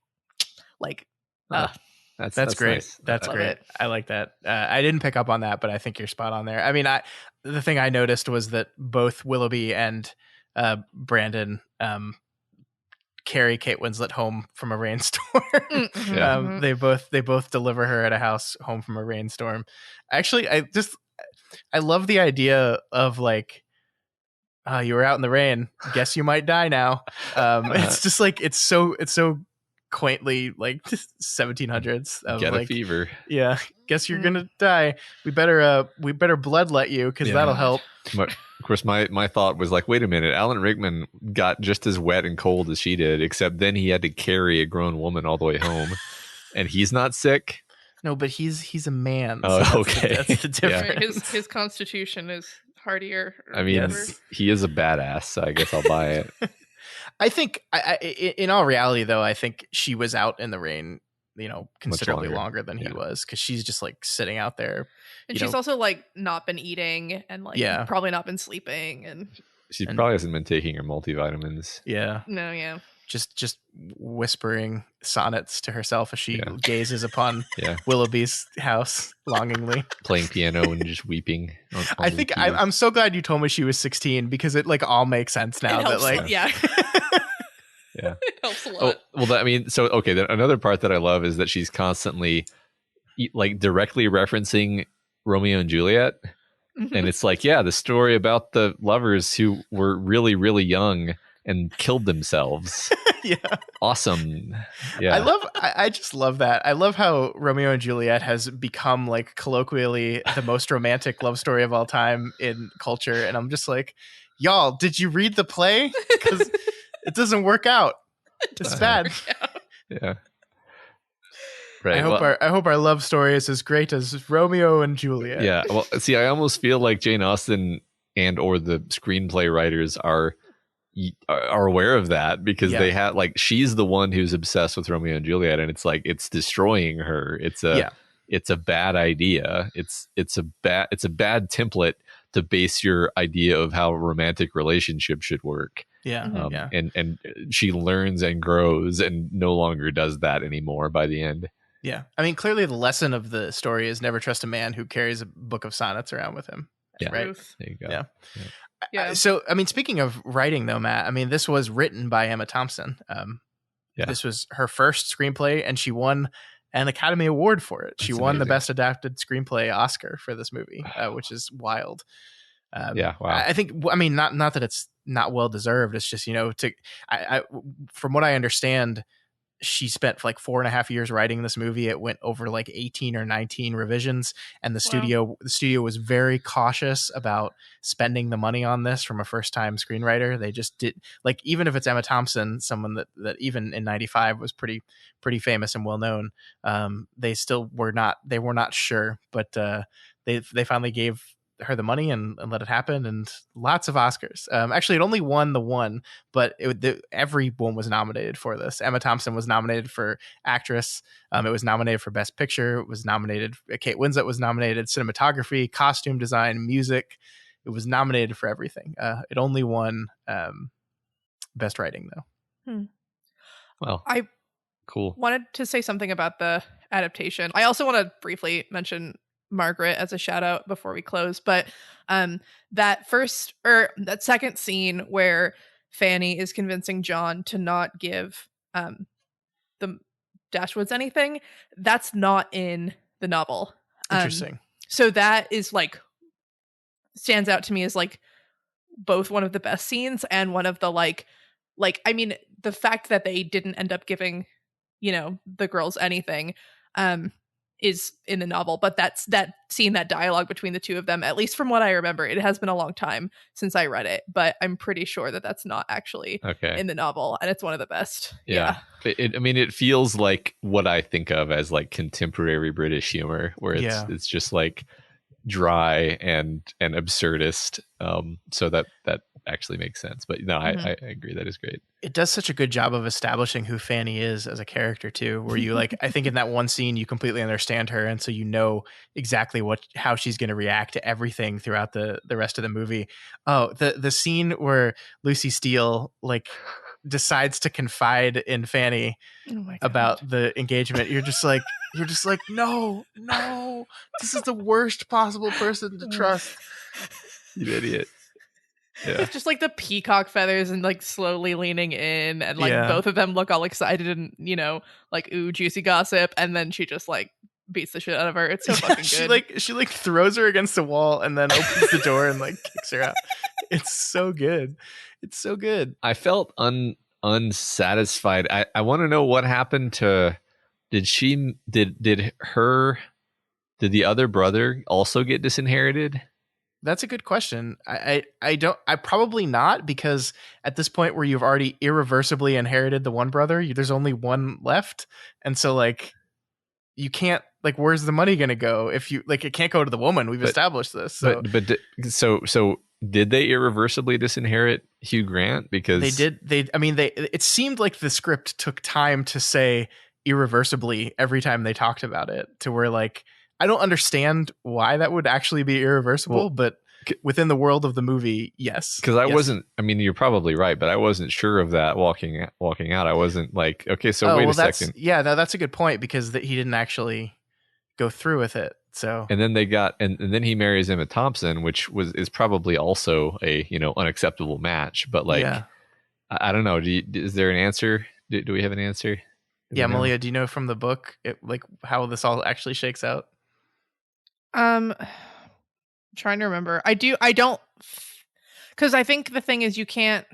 that's great. Nice. That's Love great. it. I like that. I didn't pick up on that, but I think you're spot on there. I mean, the thing I noticed was that both Willoughby and Brandon carry Kate Winslet home from a rainstorm. Mm-hmm. They both deliver her at a house home from a rainstorm. Actually, I love the idea of like, you were out in the rain. Guess you might die now. It's just like it's so quaintly like 1700s of Get like a fever. Yeah, guess you're gonna die. We better bloodlet you because that'll help. But of course, my thought was like, wait a minute, Alan Rickman got just as wet and cold as she did, except then he had to carry a grown woman all the way home, and he's not sick. No, but he's a man. Oh, so okay. That's the difference. Right, his constitution is hardier. I mean, he is a badass, so I guess I'll buy it. I think, in all reality, though, I think she was out in the rain, considerably longer than he was, because she's just like sitting out there. And she's also like not been eating and like probably not been sleeping, and she probably hasn't been taking her multivitamins. Yeah. No, yeah. Just whispering sonnets to herself as she gazes upon Willoughby's house longingly, playing piano and just weeping. I think I'm so glad you told me she was 16 because it like all makes sense now. That like yeah. It helps a lot. Then another part that I love is that she's constantly like directly referencing Romeo and Juliet, and it's like, the story about the lovers who were really, really young and killed themselves. Awesome. I just love that. I love how Romeo and Juliet has become like colloquially the most romantic love story of all time in culture, and I'm just like, y'all, did you read the play? Because it doesn't work out. It's bad. Yeah. Right. I hope our love story is as great as Romeo and Juliet. Yeah. Well, see, I almost feel like Jane Austen and or the screenplay writers are aware of that, because they had like, she's the one who's obsessed with Romeo and Juliet, and it's like it's destroying her. It's a bad idea. It's a bad template to base your idea of how a romantic relationship should work. And she learns and grows and no longer does that anymore by the end. Yeah. I mean, clearly the lesson of the story is never trust a man who carries a book of sonnets around with him. Yeah. Right. There you go. Yeah. So, I mean, speaking of writing though, Matt, I mean, this was written by Emma Thompson. This was her first screenplay, and she won an Academy Award for it. She won the Best Adapted Screenplay Oscar for this movie, which is wild. Wow. I think, I mean, not that it's not well deserved. It's just, from what I understand, she spent like 4.5 years writing this movie. It went over like 18 or 19 revisions, and the studio was very cautious about spending the money on this from a first-time screenwriter. They just did, like, even if it's Emma Thompson, someone that even in 95 was pretty famous and well known, they still were not sure, but they finally gave her the money and let it happen, and lots of Oscars. Actually, it only won the one, but everyone was nominated for this. Emma Thompson was nominated for actress. It was nominated for Best Picture. It was nominated. Kate Winslet was nominated. Cinematography, costume design, music. It was nominated for everything. It only won Best Writing, though. Well, I cool. Wanted to say something about the adaptation. I also want to briefly mention Margaret as a shout out before we close, but that second scene where Fanny is convincing John to not give the Dashwoods anything, that's not in the novel. Interesting. So that is like stands out to me as like both one of the best scenes and one of the like I mean, the fact that they didn't end up giving, the girls anything is in the novel, but that scene, that dialogue between the two of them, at least from what I remember, it has been a long time since I read it, but I'm pretty sure that that's not actually in the novel, and it's one of the best. Yeah. It feels like what I think of as like contemporary British humor, where it's just like dry and absurdist. So that actually makes sense. But no, I agree. That is great. It does such a good job of establishing who Fanny is as a character too, where you like, I think in that one scene, you completely understand her. And so you know exactly how she's going to react to everything throughout the rest of the movie. Oh, the scene where Lucy Steele like decides to confide in Fanny about the engagement. You're just like, no, this is the worst possible person to trust. You idiot. Yeah. It's just like the peacock feathers and like slowly leaning in, and like both of them look all excited and like, ooh, juicy gossip, and then she just like beats the shit out of her. It's so fucking good. She throws her against the wall and then opens the door and like kicks her out. It's so good. It's so good. I felt unsatisfied. I want to know what happened to did the other brother also get disinherited? That's a good question. I probably not, because at this point where you've already irreversibly inherited the one brother, there's only one left. And so like, you can't, like, where's the money going to go? If you like, it can't go to the woman. We've established this. So. So did they irreversibly disinherit Hugh Grant? Because they did. It seemed like the script took time to say irreversibly every time they talked about it, to where like, I don't understand why that would actually be irreversible, but within the world of the movie, yes. Because I wasn't. I mean, you're probably right, but I wasn't sure of that walking out. I wasn't like, okay, so wait a second. Yeah, no, that's a good point, because he didn't actually go through with it. So and then they got and then he marries Emma Thompson, which is probably also a unacceptable match. But like, I don't know. Is there an answer? Do we have an answer? Malia, do you know from the book like how this all actually shakes out? Trying to remember. I don't, because I think the thing is you can't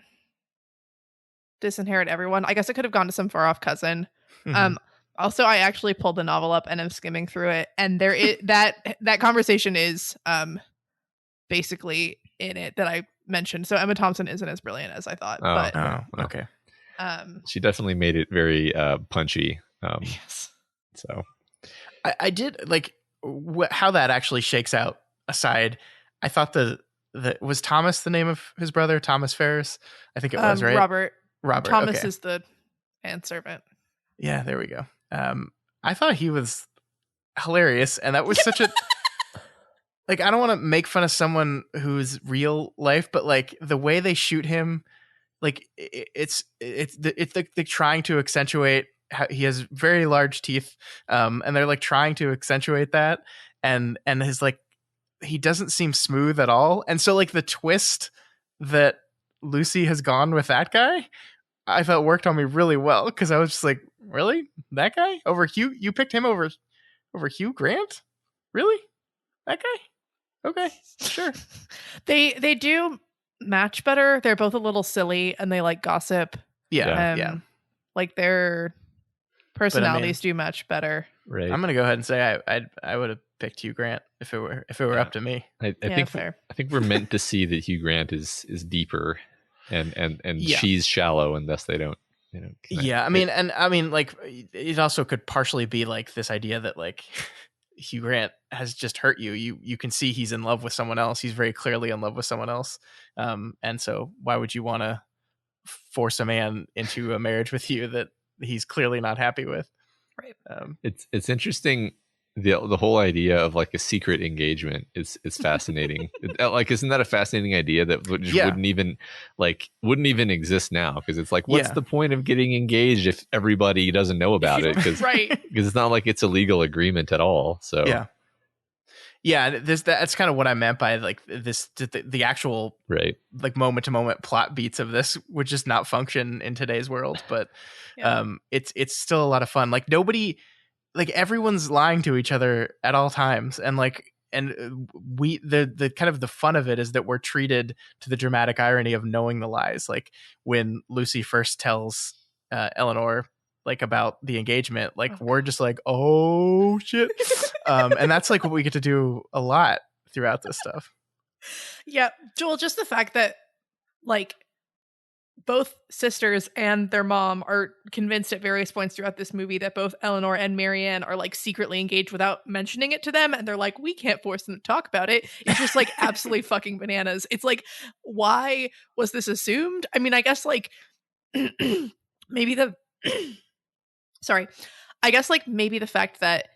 disinherit everyone. I guess it could have gone to some far off cousin. Mm-hmm. Also, I actually pulled the novel up and I'm skimming through it, and there is that conversation is basically in it that I mentioned. So Emma Thompson isn't as brilliant as I thought. Okay. She definitely made it very punchy. Yes. So I did like how that actually shakes out aside. I thought was Thomas the name of his brother, Thomas Ferris? I think it was, right? Robert. Thomas okay. is the manservant. Yeah, there we go. I thought he was hilarious, and that was such a like, I don't want to make fun of someone who's real life, but like the way they shoot him, like it's like they're trying to accentuate how he has very large teeth, and they're like trying to accentuate that, and his like, he doesn't seem smooth at all. And so like the twist that Lucy has gone with that guy, I felt worked on me really well, because I was just like, really? That guy over Hugh? You picked him over Hugh Grant? Really? That guy? Okay, sure. They do match better. They're both a little silly and they like gossip. Yeah. Like their personalities do match better. Right. I'm gonna go ahead and say I would have picked Hugh Grant if it were up to me. I think we're meant to see that Hugh Grant is deeper and she's shallow, and thus they don't connect. Yeah, I mean, like it also could partially be like this idea that like Hugh Grant has just hurt you. You can see he's in love with someone else. He's very clearly in love with someone else. And so why would you want to force a man into a marriage with you that he's clearly not happy with? Right. It's interesting. The whole idea of like a secret engagement is fascinating. Like, isn't that a fascinating idea that wouldn't even exist now? Because it's like, what's the point of getting engaged if everybody doesn't know about it? Because it's not like it's a legal agreement at all. So that's kind of what I meant by like this. The actual like moment to moment plot beats of this would just not function in today's world. But it's still a lot of fun. Like nobody. Like everyone's lying to each other at all times, and the kind of the fun of it is that we're treated to the dramatic irony of knowing the lies. Like when Lucy first tells Eleanor like about the engagement, like we're just like, oh shit, and that's like what we get to do a lot throughout this stuff. Yeah, Joel, just the fact that like both sisters and their mom are convinced at various points throughout this movie that both Eleanor and Marianne are like secretly engaged without mentioning it to them. And they're like, we can't force them to talk about it. It's just like absolutely fucking bananas. It's like, why was this assumed? I mean, I guess like maybe I guess like maybe the fact that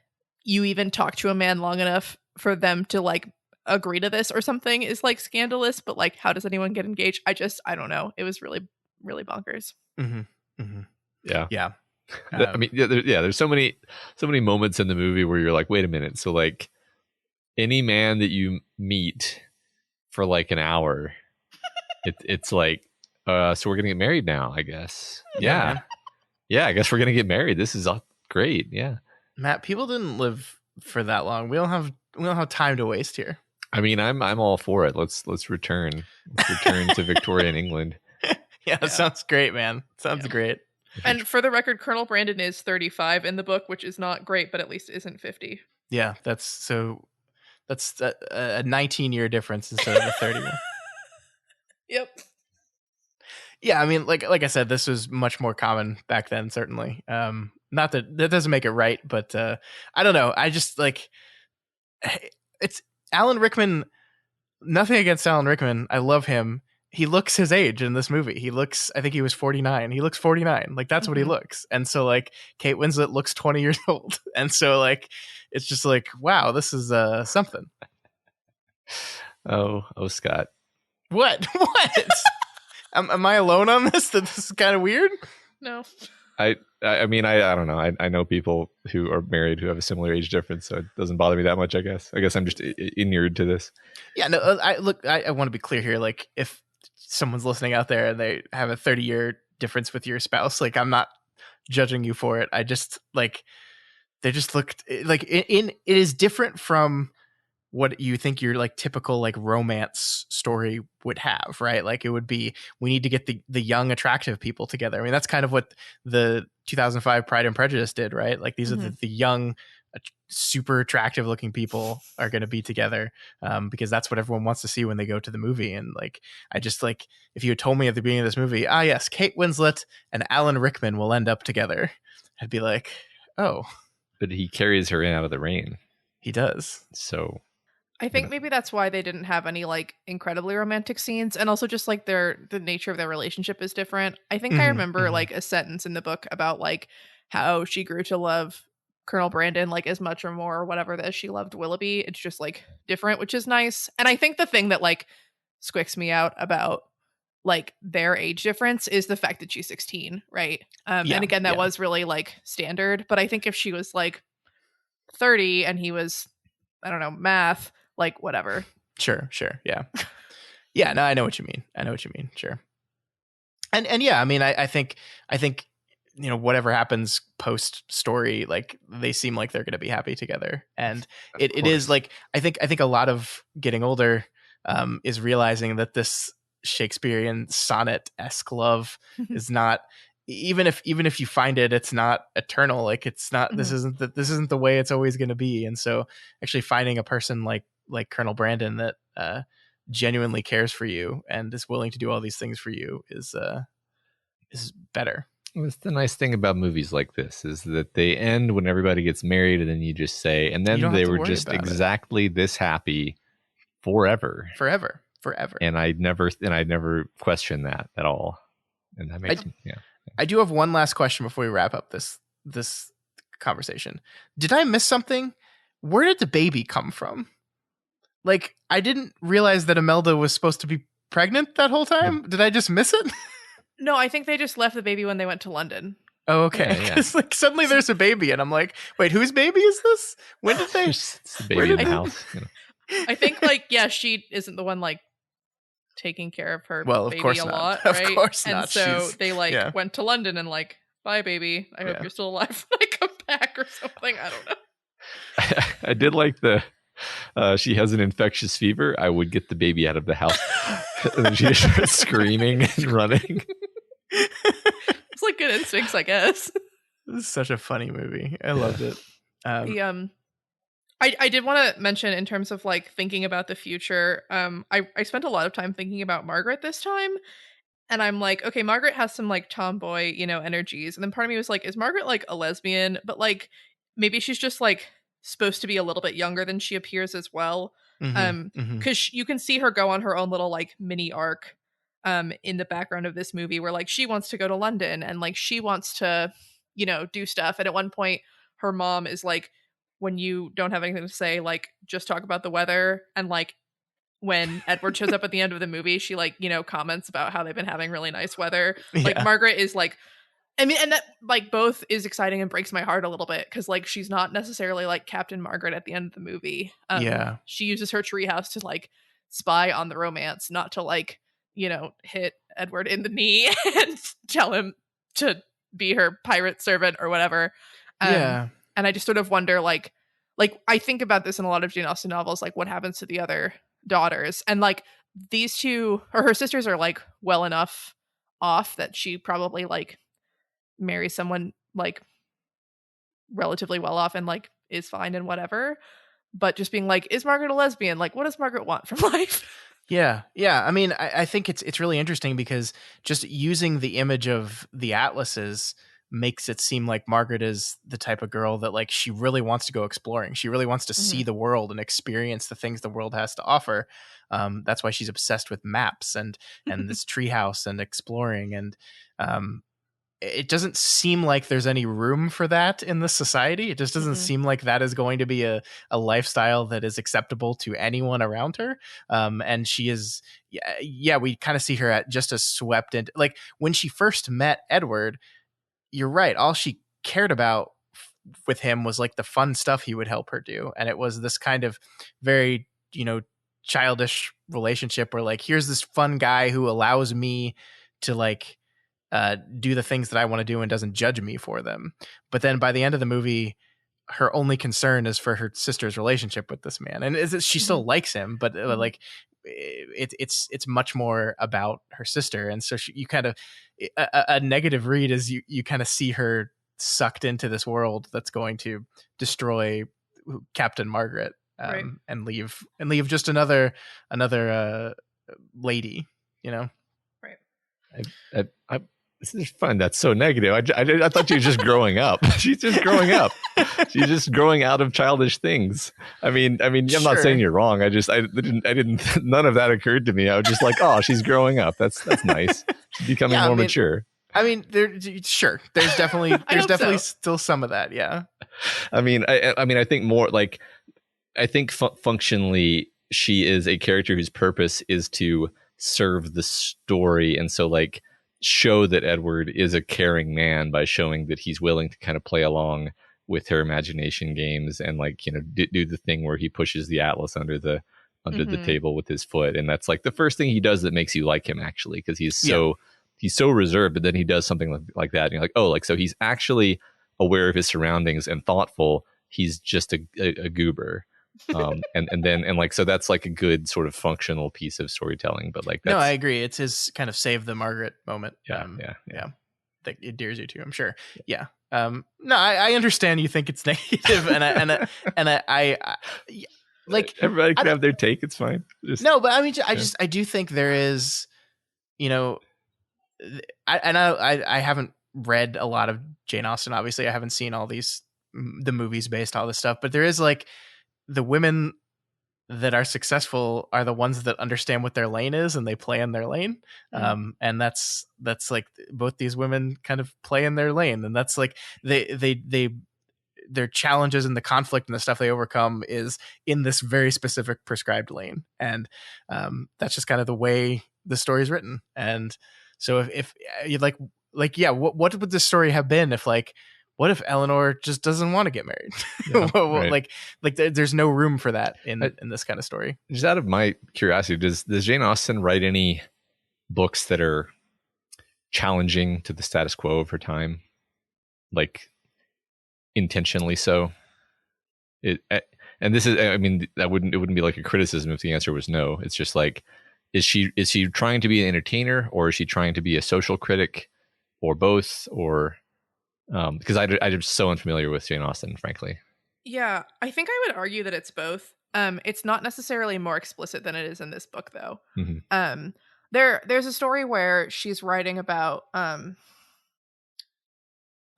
you even talk to a man long enough for them to like agree to this or something is like scandalous, but like how does anyone get engaged? I don't know. It was really bonkers. Yeah. I mean, there's so many moments in the movie where you're like, wait a minute, so like any man that you meet for like an hour, it's like so we're gonna get married now, I guess. Yeah, I guess we're gonna get married. This is great. Yeah, Matt, people didn't live for that long. We don't have time to waste here. I mean, I'm all for it. Let's return to Victorian England. Yeah, sounds great, man. Sounds great. And for the record, Colonel Brandon is 35 in the book, which is not great, but at least isn't 50. Yeah, that's a 19-year difference instead of a 31. Yep. Yeah, I mean, like I said, this was much more common back then, certainly. Not that doesn't make it right, but I don't know. I just like it's Alan Rickman. Nothing against Alan Rickman. I love him. He looks his age in this movie. I think he was 49. He looks 49. Like that's what he looks. And so like Kate Winslet looks 20 years old. And so like, it's just like, wow, this is something. Oh, Scott. What? Am I alone on this? That this is kind of weird? No. I mean, I don't know. I know people who are married who have a similar age difference, so it doesn't bother me that much, I guess. I'm just inured to this. Yeah, no, I want to be clear here. Like, if someone's listening out there and they have a 30-year difference with your spouse, like, I'm not judging you for it. I just, like, they just looked, like, it is different from what you think your like typical like romance story would have, right? Like it would be, we need to get the young attractive people together. I mean, that's kind of what the 2005 Pride and Prejudice did, right? Like these are the young, super attractive looking people are going to be together because that's what everyone wants to see when they go to the movie. And like, I just like, if you had told me at the beginning of this movie, yes, Kate Winslet and Alan Rickman will end up together, I'd be like, oh. But he carries her in out of the rain. He does. So I think maybe that's why they didn't have any like incredibly romantic scenes, and also just like the nature of their relationship is different. I think I remember like a sentence in the book about like how she grew to love Colonel Brandon like as much or more or whatever as she loved Willoughby. It's just like different, which is nice. And I think the thing that like squicks me out about like their age difference is the fact that she's 16, right? And again, that was really like standard. But I think if she was like 30 and he was, I don't know, math, like whatever. Sure. Yeah. Yeah. No, I know what you mean. Sure. And yeah, I mean, I think, you know, whatever happens post story, like they seem like they're going to be happy together. And it is like, I think a lot of getting older is realizing that this Shakespearean sonnet-esque love is not, even if you find it, it's not eternal. Like it's not, this isn't the way it's always going to be. And so actually finding a person like Colonel Brandon that genuinely cares for you and is willing to do all these things for you is better. What's the nice thing about movies like this is that they end when everybody gets married, and then you just say, and then they were just exactly this happy forever. And I never questioned that at all. And that makes me, I do have one last question before we wrap up this conversation. Did I miss something? Where did the baby come from? Like, I didn't realize that Imelda was supposed to be pregnant that whole time. Did I just miss it? No, I think they just left the baby when they went to London. Oh, okay. Because like suddenly there's a baby, and I'm like, wait, whose baby is this? When did they? It's the baby in the house. I think she isn't the one like taking care of her baby a lot, right? Of course and not. So they went to London and like, bye, baby. I hope you're still alive when I come back or something. I don't know. I did like she has an infectious fever. I would get the baby out of the house, and then she just starts screaming and running. It's like good instincts, I guess. This is such a funny movie. I loved it. I did want to mention in terms of like thinking about the future. I spent a lot of time thinking about Margaret this time, and I'm like, okay, Margaret has some like tomboy, energies, and then part of me was like, is Margaret like a lesbian? But like maybe she's just like supposed to be a little bit younger than she appears as well. Because you can see her go on her own little like mini arc in the background of this movie where like she wants to go to London and like she wants to do stuff, and at one point her mom is like, when you don't have anything to say, like just talk about the weather. And like when Edward shows up at the end of the movie, she like comments about how they've been having really nice weather. Like Margaret is like, I mean, and that like both is exciting and breaks my heart a little bit because like she's not necessarily like Captain Margaret at the end of the movie. She uses her treehouse to like spy on the romance, not to like hit Edward in the knee and tell him to be her pirate servant or whatever. And I just sort of wonder like I think about this in a lot of Jane Austen novels, like what happens to the other daughters, and like these two or her sisters are like well enough off that she probably like marry someone like relatively well off and like is fine and whatever. But just being like, is Margaret a lesbian? Like, what does Margaret want from life? Yeah. I mean, I think it's really interesting because just using the image of the atlases makes it seem like Margaret is the type of girl that like she really wants to go exploring. She really wants to see the world and experience the things the world has to offer. That's why she's obsessed with maps and this treehouse and exploring. And it doesn't seem like there's any room for that in this society. It just doesn't seem like that is going to be a lifestyle that is acceptable to anyone around her. And she is, we kind of see her at just as swept into, like when she first met Edward, you're right. All she cared about with him was like the fun stuff he would help her do. And it was this kind of very, childish relationship where like, here's this fun guy who allows me to like, do the things that I want to do and doesn't judge me for them. But then by the end of the movie, her only concern is for her sister's relationship with this man. And she still likes him, but like it's much more about her sister. And so you kind of, a negative read is you kind of see her sucked into this world that's going to destroy Captain Margaret and leave just another lady, Right. This is fun. That's so negative. I thought she was just growing up. She's just growing up. She's just growing out of childish things. I mean, I'm not saying you're wrong. I didn't. None of that occurred to me. I was just like, oh, she's growing up. That's nice. She's becoming more mature. I mean, there's definitely still some of that. Yeah. I mean, I think more like, I think functionally, she is a character whose purpose is to serve the story, and so like show that Edward is a caring man by showing that he's willing to kind of play along with her imagination games and like do the thing where he pushes the atlas under the table with his foot, and that's like the first thing he does that makes you like him actually, because he's so reserved, but then he does something like that and you're like, oh, like so he's actually aware of his surroundings and thoughtful. He's just a goober. And like so that's like a good sort of functional piece of storytelling, but like that's, no, I agree, it's his kind of save the Margaret moment. Yeah that endears you to, I'm sure. No, I understand you think it's negative, and I like everybody can have their take, it's fine. But I mean, I do think there is, I haven't read a lot of Jane Austen. Obviously, I haven't seen all the movies based all this stuff, but there is like the women that are successful are the ones that understand what their lane is and they play in their lane. And that's like both these women kind of play in their lane, and that's like their challenges and the conflict and the stuff they overcome is in this very specific prescribed lane. And that's just kind of the way the story is written. And so if you'd like, yeah, what would the story have been if like, what if Eleanor just doesn't want to get married? Yeah, right. like there's no room for that in this kind of story. Just out of my curiosity, does Jane Austen write any books that are challenging to the status quo of her time, like intentionally so? And this is, I mean, it wouldn't be like a criticism if the answer was no. It's just like, is she trying to be an entertainer, or is she trying to be a social critic, or both, or because I'm so unfamiliar with Jane Austen, frankly. Yeah, I think I would argue that it's both. It's not necessarily more explicit than it is in this book, though. Mm-hmm. There's a story where she's writing about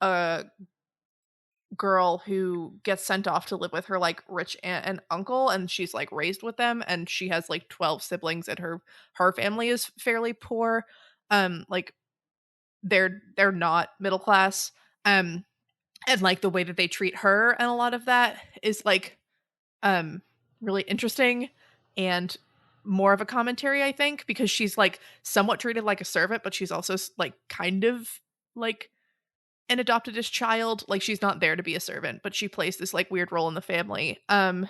a girl who gets sent off to live with her like rich aunt and uncle, and she's like raised with them, and she has like 12 siblings, and her family is fairly poor. Like they're not middle class. And like the way that they treat her and a lot of that is like really interesting and more of a commentary, I think, because she's like somewhat treated like a servant, but she's also like kind of like an adopted-ish child. Like she's not there to be a servant, but she plays this like weird role in the family. And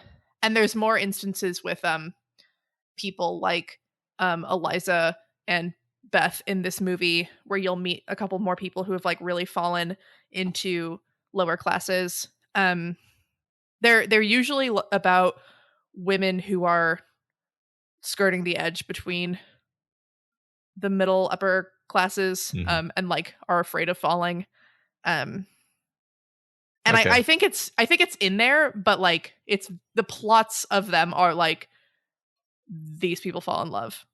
there's more instances with people like Eliza and Beth in this movie where you'll meet a couple more people who have like really fallen into lower classes. They're usually about women who are skirting the edge between the middle upper classes, and like are afraid of falling. And okay. I think it's in there, but like it's the plots of them are like these people fall in love.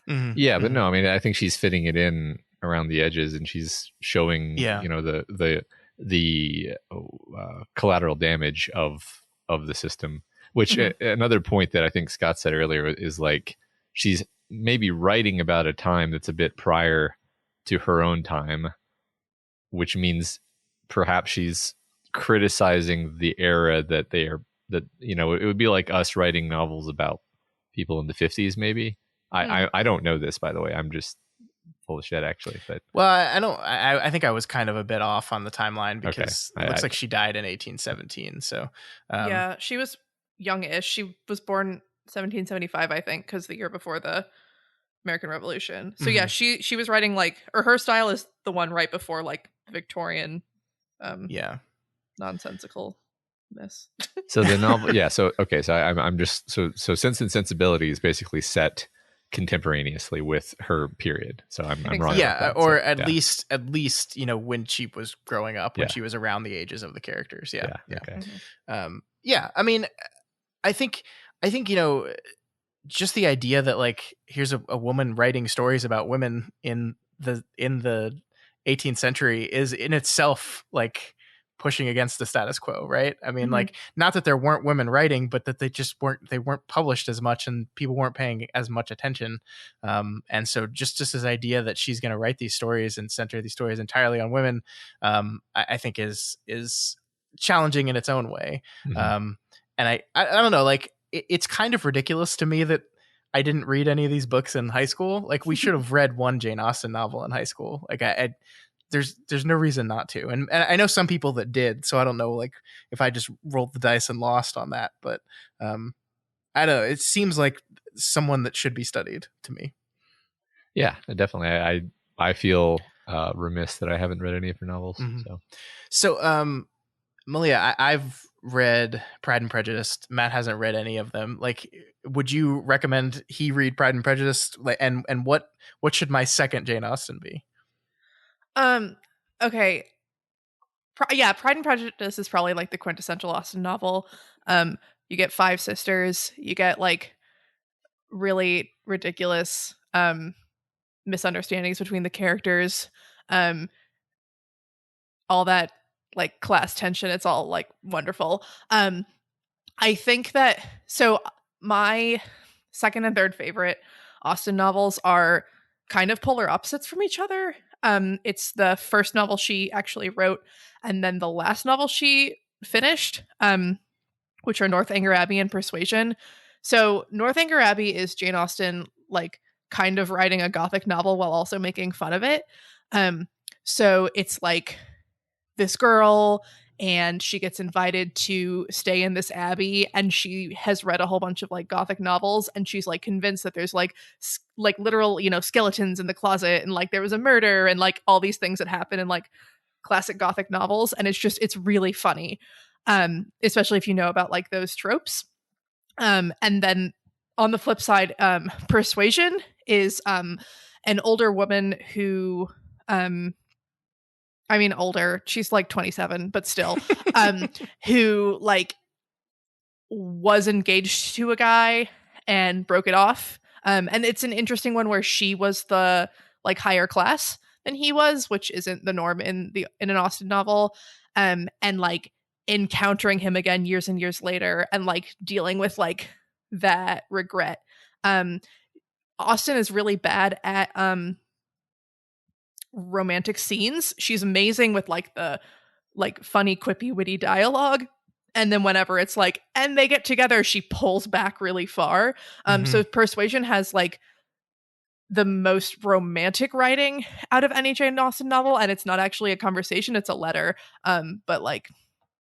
Yeah, but no, I mean, I think she's fitting it in around the edges, and she's showing, you know, the collateral damage of the system. Which another point that I think Scott said earlier is like she's maybe writing about a time that's a bit prior to her own time, which means perhaps she's criticizing the era that you know, it would be like us writing novels about people in the 50s, maybe. I don't know this, by the way. I'm just full of shit, actually. But well, I think I was kind of a bit off on the timeline because it looks like she died in 1817. So yeah, she was youngish. She was born 1775, I think, because the year before the American Revolution. So yeah, she was writing like, or her style is the one right before like Victorian, nonsensicalness. So the novel, So okay, so I'm just so Sense and Sensibility is basically set contemporaneously with her period. So I'm wrong. Yeah, about that. or so, at least you know when she was growing up, when she was around the ages of the characters. Yeah. Okay. I mean, I think you know, just the idea that like here's a woman writing stories about women in the 18th century is in itself like pushing against the status quo, right? I mean, like, not that there weren't women writing, but that they just weren't published as much, and people weren't paying as much attention. And so just this idea that she's going to write these stories and center these stories entirely on women, I think is challenging in its own way. And I don't know, like it's kind of ridiculous to me that I didn't read any of these books in high school. Like we should have read one Jane Austen novel in high school. Like there's no reason not to. And I know some people that did, so I don't know like if I just rolled the dice and lost on that, but I don't know. It seems like someone that should be studied to me. Yeah, definitely. I feel remiss that I haven't read any of her novels. So Malia, I've read Pride and Prejudice. Matt hasn't read any of them. Like, would you recommend he read Pride and Prejudice? Like, and what should my second Jane Austen be? Okay. Pride and Prejudice is probably like the quintessential Austen novel. You get 5 sisters. You get like really ridiculous misunderstandings between the characters. all that like class tension. It's all like wonderful. I think that so my second and third favorite Austen novels are kind of polar opposites from each other. It's the first novel she actually wrote, and then the last novel she finished, which are Northanger Abbey and Persuasion. So Northanger Abbey is Jane Austen like kind of writing a gothic novel while also making fun of it. So it's like this girl and she gets invited to stay in this abbey, and she has read a whole bunch of like gothic novels, and she's like convinced that there's like literal, you know, skeletons in the closet, and like there was a murder and like all these things that happen in like classic gothic novels, and it's really funny, especially if you know about like those tropes. And then on the flip side, Persuasion is an older woman who I mean older, she's like 27, but still, who like was engaged to a guy and broke it off. And it's an interesting one where she was the like higher class than he was, which isn't the norm in an Austen novel. And like encountering him again years and years later and like dealing with like that regret. Austen is really bad at romantic scenes. She's amazing with like the like funny, quippy, witty dialogue. And then whenever it's like, and they get together, she pulls back really far. So Persuasion has like the most romantic writing out of any Jane Austen novel, and it's not actually a conversation, it's a letter. But like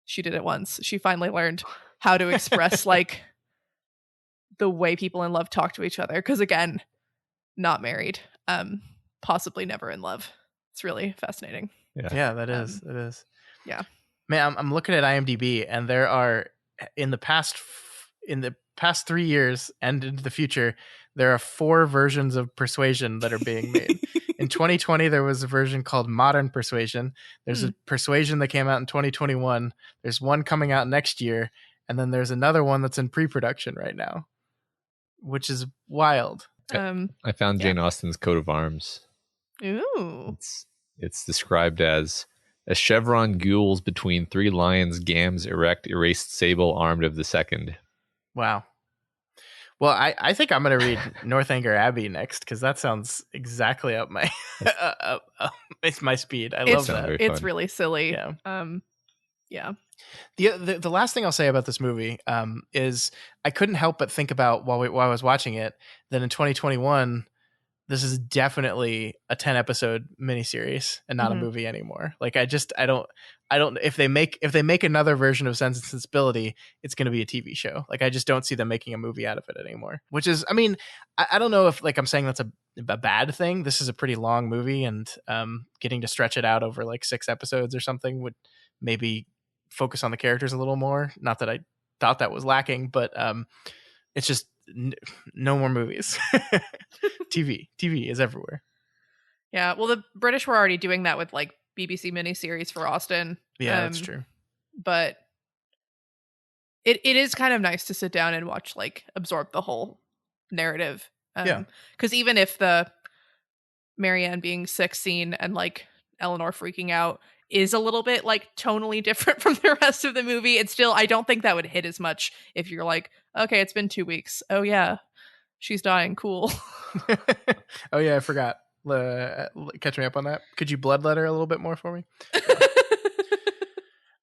she did it once. She finally learned how to express like the way people in love talk to each other. Because again, not married, possibly never in love. It's really fascinating. Yeah, that is. It is. Yeah. Man, I'm looking at IMDb, and there are in the past 3 years and into the future, there are 4 versions of Persuasion that are being made. In 2020, there was a version called Modern Persuasion. There's a Persuasion that came out in 2021. There's one coming out next year, and then there's another one that's in pre-production right now, which is wild. I found Jane Austen's coat of arms. Ooh. It's described as a chevron gules between 3 lions, gams erect, erased sable, armed of the second. Wow. Well, I think I'm going to read Northanger Abbey next, because that sounds exactly up my it's my speed. I love that. It's really silly. Yeah. Yeah. The last thing I'll say about this movie is I couldn't help but think about while I was watching it that in 2021, this is definitely a 10 episode miniseries and not a movie anymore. Like I don't if they make another version of Sense and Sensibility, it's going to be a TV show. Like I just don't see them making a movie out of it anymore, which is, I mean, I don't know if like I'm saying that's a bad thing. This is a pretty long movie, and getting to stretch it out over like 6 episodes or something would maybe focus on the characters a little more. Not that I thought that was lacking, but it's just no more movies. TV is everywhere. Yeah, well, the British were already doing that with like BBC miniseries for Austen. Yeah, that's true. But it is kind of nice to sit down and watch, like absorb the whole narrative. Because even if the Marianne being sick scene and like Eleanor freaking out is a little bit like tonally different from the rest of the movie, it's still, I don't think that would hit as much if you're like, okay, it's been 2 weeks. Oh yeah, she's dying. Cool. Oh yeah, I forgot. Catch me up on that. Could you bloodlet her a little bit more for me?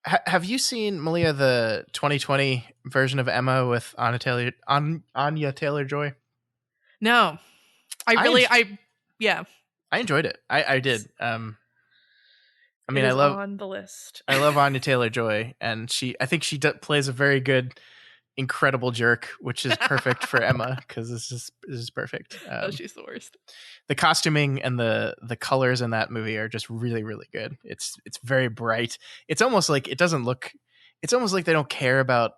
Have you seen, Malia, the 2020 version of Emma with Anya Taylor-Joy? No, I enjoyed it. I did. I mean, on the list. I love Anya Taylor-Joy, and I think she plays a very good, incredible jerk, which is perfect for Emma, because this is perfect. She's the worst. The costuming and the colors in that movie are just really, really good. It's very bright. It's almost like it's almost like they don't care about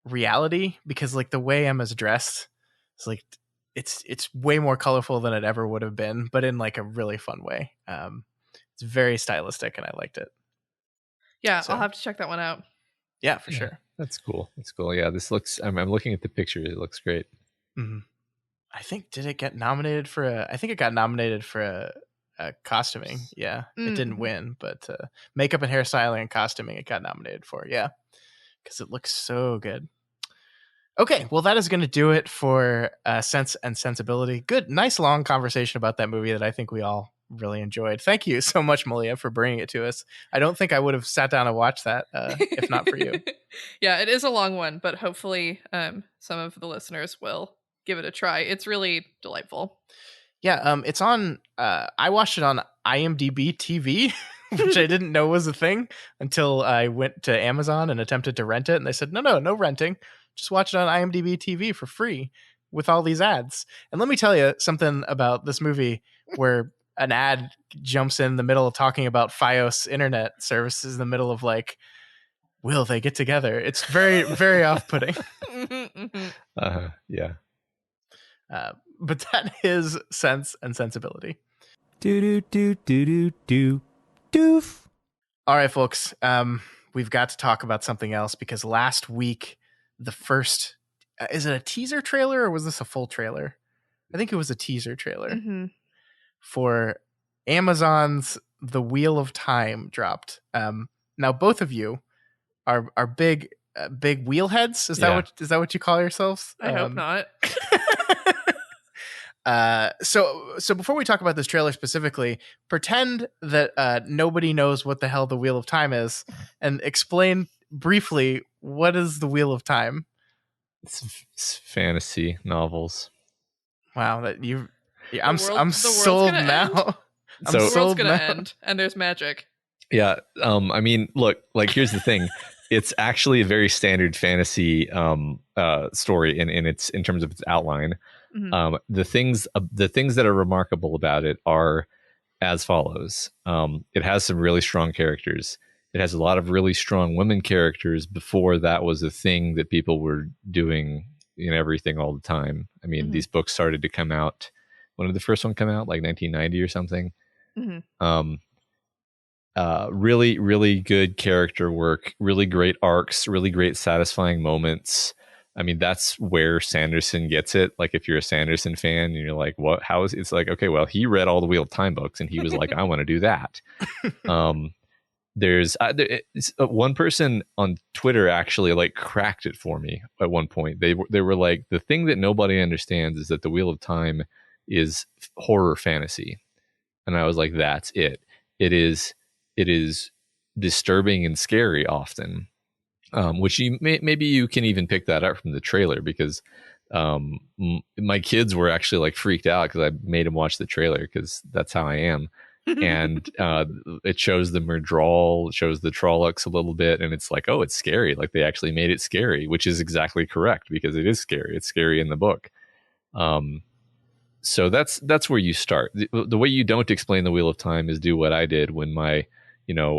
reality, because like the way Emma's dressed, it's like it's way more colorful than it ever would have been, but in like a really fun way. It's very stylistic, and I liked it. Yeah, so I'll have to check that one out. Yeah, for sure. That's cool. Yeah, this looks. I'm looking at the picture. It looks great. Mm-hmm. I think it got nominated for a costuming. Yeah, it didn't win, but makeup and hairstyling and costuming it got nominated for. Yeah, because it looks so good. Okay, well, that is going to do it for Sense and Sensibility. Good, nice long conversation about that movie that I think we all really enjoyed. Thank you so much, Malia, for bringing it to us. I don't think I would have sat down and watched that if not for you. Yeah, it is a long one, but hopefully some of the listeners will give it a try. It's really delightful. Yeah, it's on. I watched it on IMDb TV, which I didn't know was a thing until I went to Amazon and attempted to rent it, and they said, no renting. Just watch it on IMDb TV for free with all these ads. And let me tell you something about this movie where an ad jumps in the middle of talking about FiOS internet services in the middle of like, will they get together? It's very, very off-putting. Yeah. But that is Sense and Sensibility. Doof. All right, folks. We've got to talk about something else because last week, the first, is it a teaser trailer or was this a full trailer? I think it was a teaser trailer for Amazon's The Wheel of Time dropped. Now, both of you are big wheelheads. Is that what you call yourselves? I hope not. So before we talk about this trailer specifically, pretend that nobody knows what the hell the Wheel of Time is, and explain briefly what is the Wheel of Time. It's fantasy novels. Wow, I'm sold now. The world's gonna end, and there's magic. Yeah, I mean, look, like here's the thing. It's actually a very standard fantasy story in terms of its outline. Mm-hmm. The things that are remarkable about it are as follows. It has some really strong characters. It has a lot of really strong women characters before that was a thing that people were doing in everything all the time. I mean, these books started to come out. When did the first one come out? Like 1990 or something. Mm-hmm. Really, really good character work, really great arcs, really great satisfying moments. I mean, that's where Sanderson gets it. Like, if you're a Sanderson fan and you're like, what, how is it's like, okay, well, he read all the Wheel of Time books and he was like, I want to do that. There's one person on Twitter actually like cracked it for me at one point. They were like, the thing that nobody understands is that the Wheel of Time is horror fantasy. And I was like, that's it. It is disturbing and scary often. Which maybe you can even pick that up from the trailer because my kids were actually like freaked out because I made them watch the trailer because that's how I am. And it shows the Murdral, it shows the Trollocs a little bit, and it's like, oh, it's scary. Like they actually made it scary, which is exactly correct because it is scary. It's scary in the book. So that's where you start. The way you don't explain the Wheel of Time is do what I did when my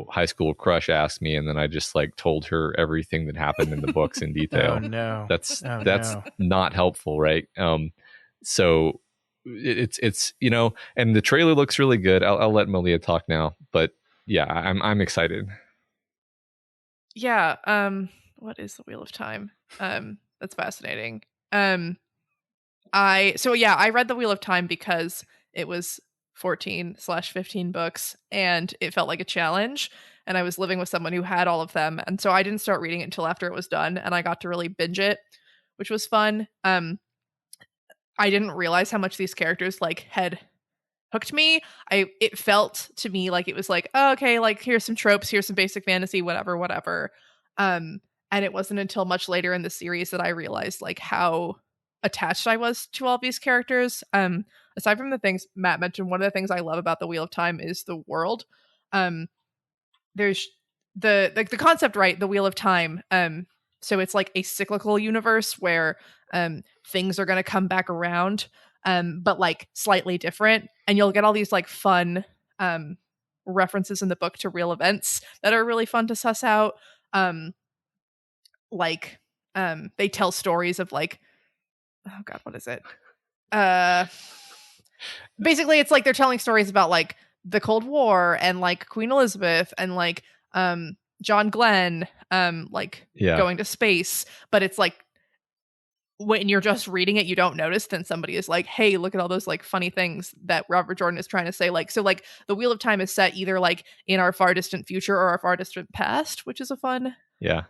high school crush asked me, and then I just like told her everything that happened in the books in detail. Oh no, that's not helpful, right? So it's and the trailer looks really good. I'll let Malia talk now, but yeah, I'm excited. Yeah. What is the Wheel of Time? That's fascinating. I read the Wheel of Time because it was 14/15 books and it felt like a challenge, and I was living with someone who had all of them, and so I didn't start reading it until after it was done, and I got to really binge it, which was fun. I didn't realize how much these characters like had hooked me. It felt to me like it was like, oh, okay, like here's some tropes, here's some basic fantasy, whatever. And it wasn't until much later in the series that I realized like how attached I was to all these characters. Aside from the things Matt mentioned, one of the things I love about the Wheel of Time is the world. There's the concept, right? The Wheel of Time. So it's like a cyclical universe where things are going to come back around, but like slightly different. And you'll get all these like fun references in the book to real events that are really fun to suss out. They tell stories of like, oh God, what is it? Basically it's like they're telling stories about like the Cold War and like Queen Elizabeth and like John Glenn going to space, but it's like when you're just reading it, you don't notice, then somebody is like, hey, look at all those like funny things that Robert Jordan is trying to say. Like, so like the Wheel of Time is set either like in our far distant future or our far distant past, which is a fun. Yeah.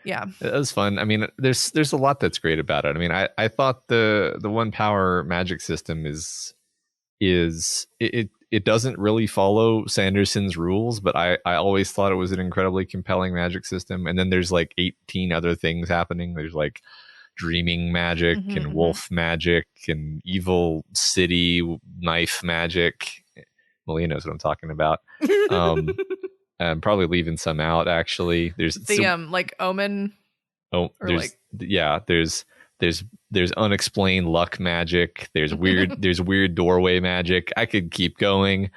Yeah. It was fun. I mean, there's a lot that's great about it. I mean, I thought the one power magic system is it doesn't really follow Sanderson's rules, but I always thought it was an incredibly compelling magic system. And then there's like 18 other things happening. There's like dreaming magic and wolf magic and evil city knife magic. Malia knows what I'm talking about. I'm probably leaving some out, actually. There's the like omen. Oh, there's unexplained luck magic. There's weird doorway magic. I could keep going.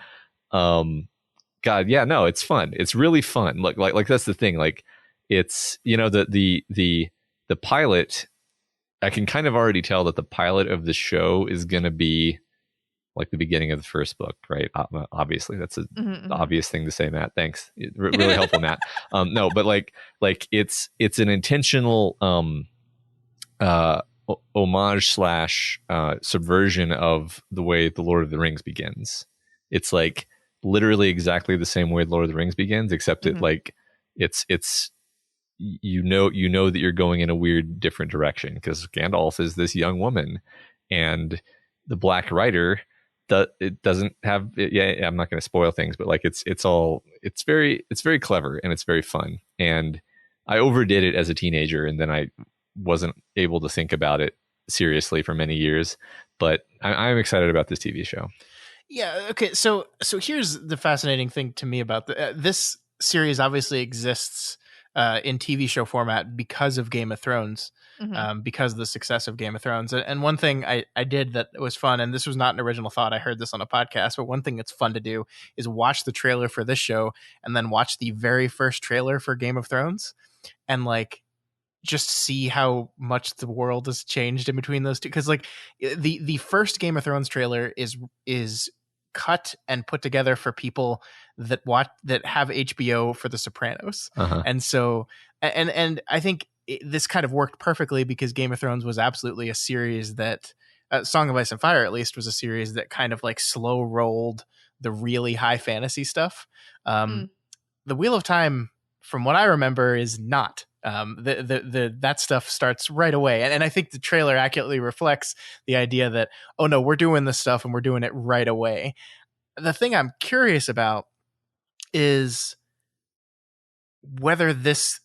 God, yeah, no, it's fun. It's really fun. Like that's the thing. Like it's, you know, the pilot. I can kind of already tell that the pilot of the show is going to be like the beginning of the first book, right? Obviously, that's an obvious thing to say, Matt. Thanks, really helpful, Matt. No, but like it's an intentional homage slash subversion of the way the Lord of the Rings begins. It's like literally exactly the same way the Lord of the Rings begins, except it like it's you know that you're going in a weird different direction because Gandalf is this young woman and the Black Rider. It doesn't have I'm not going to spoil things, but like it's very clever and it's very fun. And I overdid it as a teenager, and then I wasn't able to think about it seriously for many years. But I'm excited about this TV show. Yeah. Okay. So here's the fascinating thing to me about this series. Obviously exists in TV show format because of Game of Thrones. Because of the success of Game of Thrones. And one thing I did that was fun, and this was not an original thought, I heard this on a podcast, but one thing that's fun to do is watch the trailer for this show and then watch the very first trailer for Game of Thrones and like just see how much the world has changed in between those two. Because like the first Game of Thrones trailer is cut and put together for people that have HBO for The Sopranos. And so and I think this kind of worked perfectly because Game of Thrones was absolutely a series that Song of Ice and Fire, at least, was a series that kind of like slow rolled the really high fantasy stuff. The Wheel of Time, from what I remember, is not. That stuff starts right away. And I think the trailer accurately reflects the idea that, oh no, we're doing this stuff and we're doing it right away. The thing I'm curious about is whether this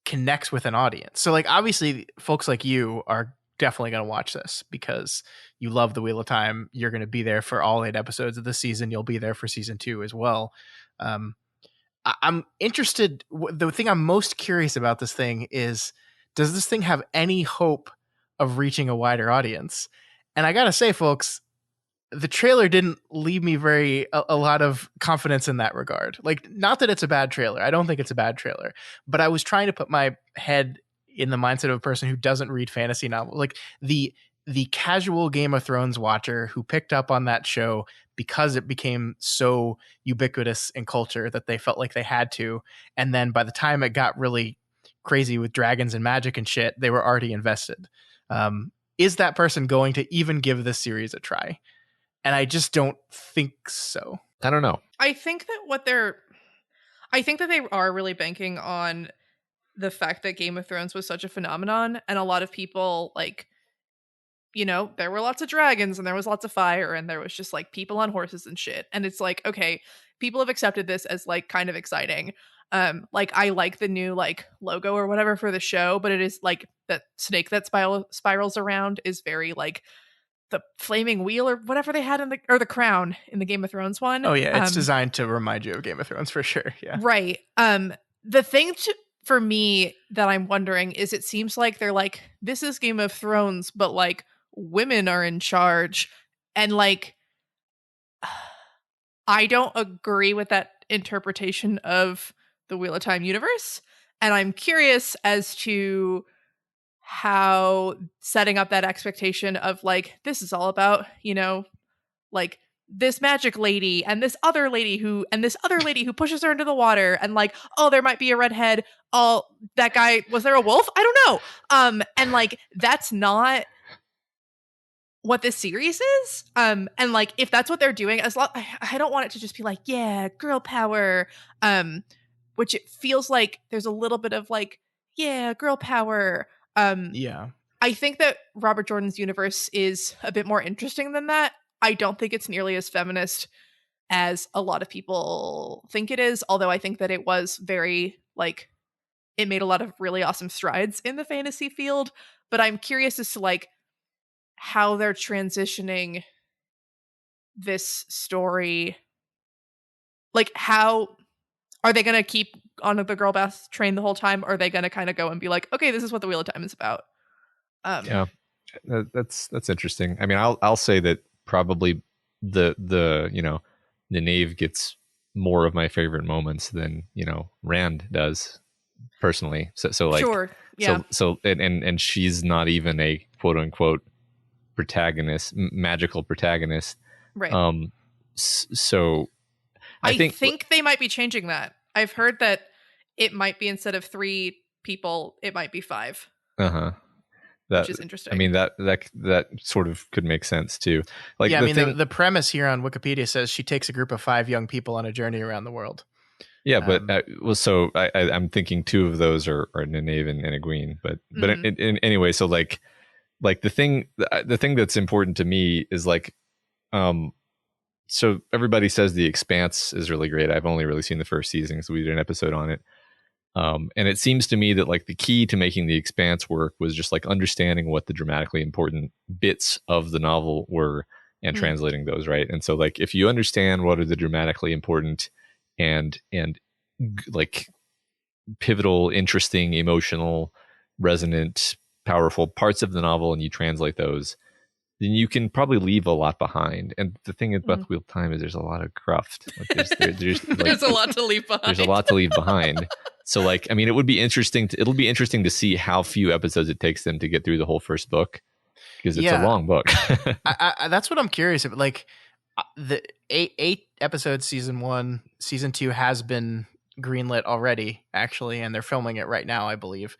connects with an audience. So like obviously folks like you are definitely going to watch this because you love the Wheel of Time. You're going to be there for all 8 episodes of the season. You'll be there for season 2 as well. I'm interested. The thing I'm most curious about this thing is, does this thing have any hope of reaching a wider audience? And I got to say, folks, the trailer didn't leave me a lot of confidence in that regard. Like, not that it's a bad trailer. I don't think it's a bad trailer, but I was trying to put my head in the mindset of a person who doesn't read fantasy novels. Like the casual Game of Thrones watcher who picked up on that show because it became so ubiquitous in culture that they felt like they had to. And then by the time it got really crazy with dragons and magic and shit, they were already invested. Is that person going to even give this series a try? And I just don't think so. I don't know. I think that they are really banking on the fact that Game of Thrones was such a phenomenon, and a lot of people, like, you know, there were lots of dragons and there was lots of fire and there was just like people on horses and shit. And it's like, okay, people have accepted this as like kind of exciting. Like I like the new like logo or whatever for the show, but it is like that snake that spirals around is very like the flaming wheel or whatever they had or the crown in the Game of Thrones one. Oh yeah, it's designed to remind you of Game of Thrones for sure. Yeah. Right. The thing for me that I'm wondering is, it seems like they're like, this is Game of Thrones, but like women are in charge, and like I don't agree with that interpretation of the Wheel of Time universe, and I'm curious as to how setting up that expectation of like, this is all about, you know, like this magic lady and this other lady who pushes her into the water, and like, oh, there might be a redhead. Oh, that guy, was there a wolf? I don't know. And like, that's not what this series is. And like, if that's what they're doing, I don't want it to just be like, yeah, girl power. Which it feels like there's a little bit of like, yeah, girl power. Yeah. I think that Robert Jordan's universe is a bit more interesting than that. I don't think it's nearly as feminist as a lot of people think it is, although I think that it was very, like, it made a lot of really awesome strides in the fantasy field. But I'm curious as to, like, how they're transitioning this story. Like, how are they going to keep on the girl boss train the whole time? Or are they going to kind of go and be like, okay, this is what the Wheel of Time is about? Yeah, that's interesting. I mean, I'll say that probably the knave gets more of my favorite moments than Rand does personally. So like, sure, yeah. So and she's not even a quote unquote protagonist, magical protagonist, right? So I think they might be changing that. I've heard that it might be, instead of 3 people, it might be 5. Which is interesting. I mean, that sort of could make sense too. Like, yeah, the premise here on Wikipedia says she takes a group of 5 young people on a journey around the world. Yeah, but I'm thinking 2 of those are Nynaeve and Egwene. But anyway, so like the thing that's important to me is like, so everybody says The Expanse is really great. I've only really seen the first season, so we did an episode on it. And it seems to me that like the key to making The Expanse work was just like understanding what the dramatically important bits of the novel were and translating those, right? And so like, if you understand what are the dramatically important and like pivotal, interesting, emotional, resonant, powerful parts of the novel, and you translate those, then you can probably leave a lot behind. And the thing about the Wheel of Time is there's a lot of cruft. Like there's there's a lot to leave behind. There's a lot to leave behind. So like, I mean, it'll be interesting to see how few episodes it takes them to get through the whole first book, because it's a long book. I that's what I'm curious about. Like, the 8 episodes season 1, season 2 has been greenlit already, actually, and they're filming it right now, I believe.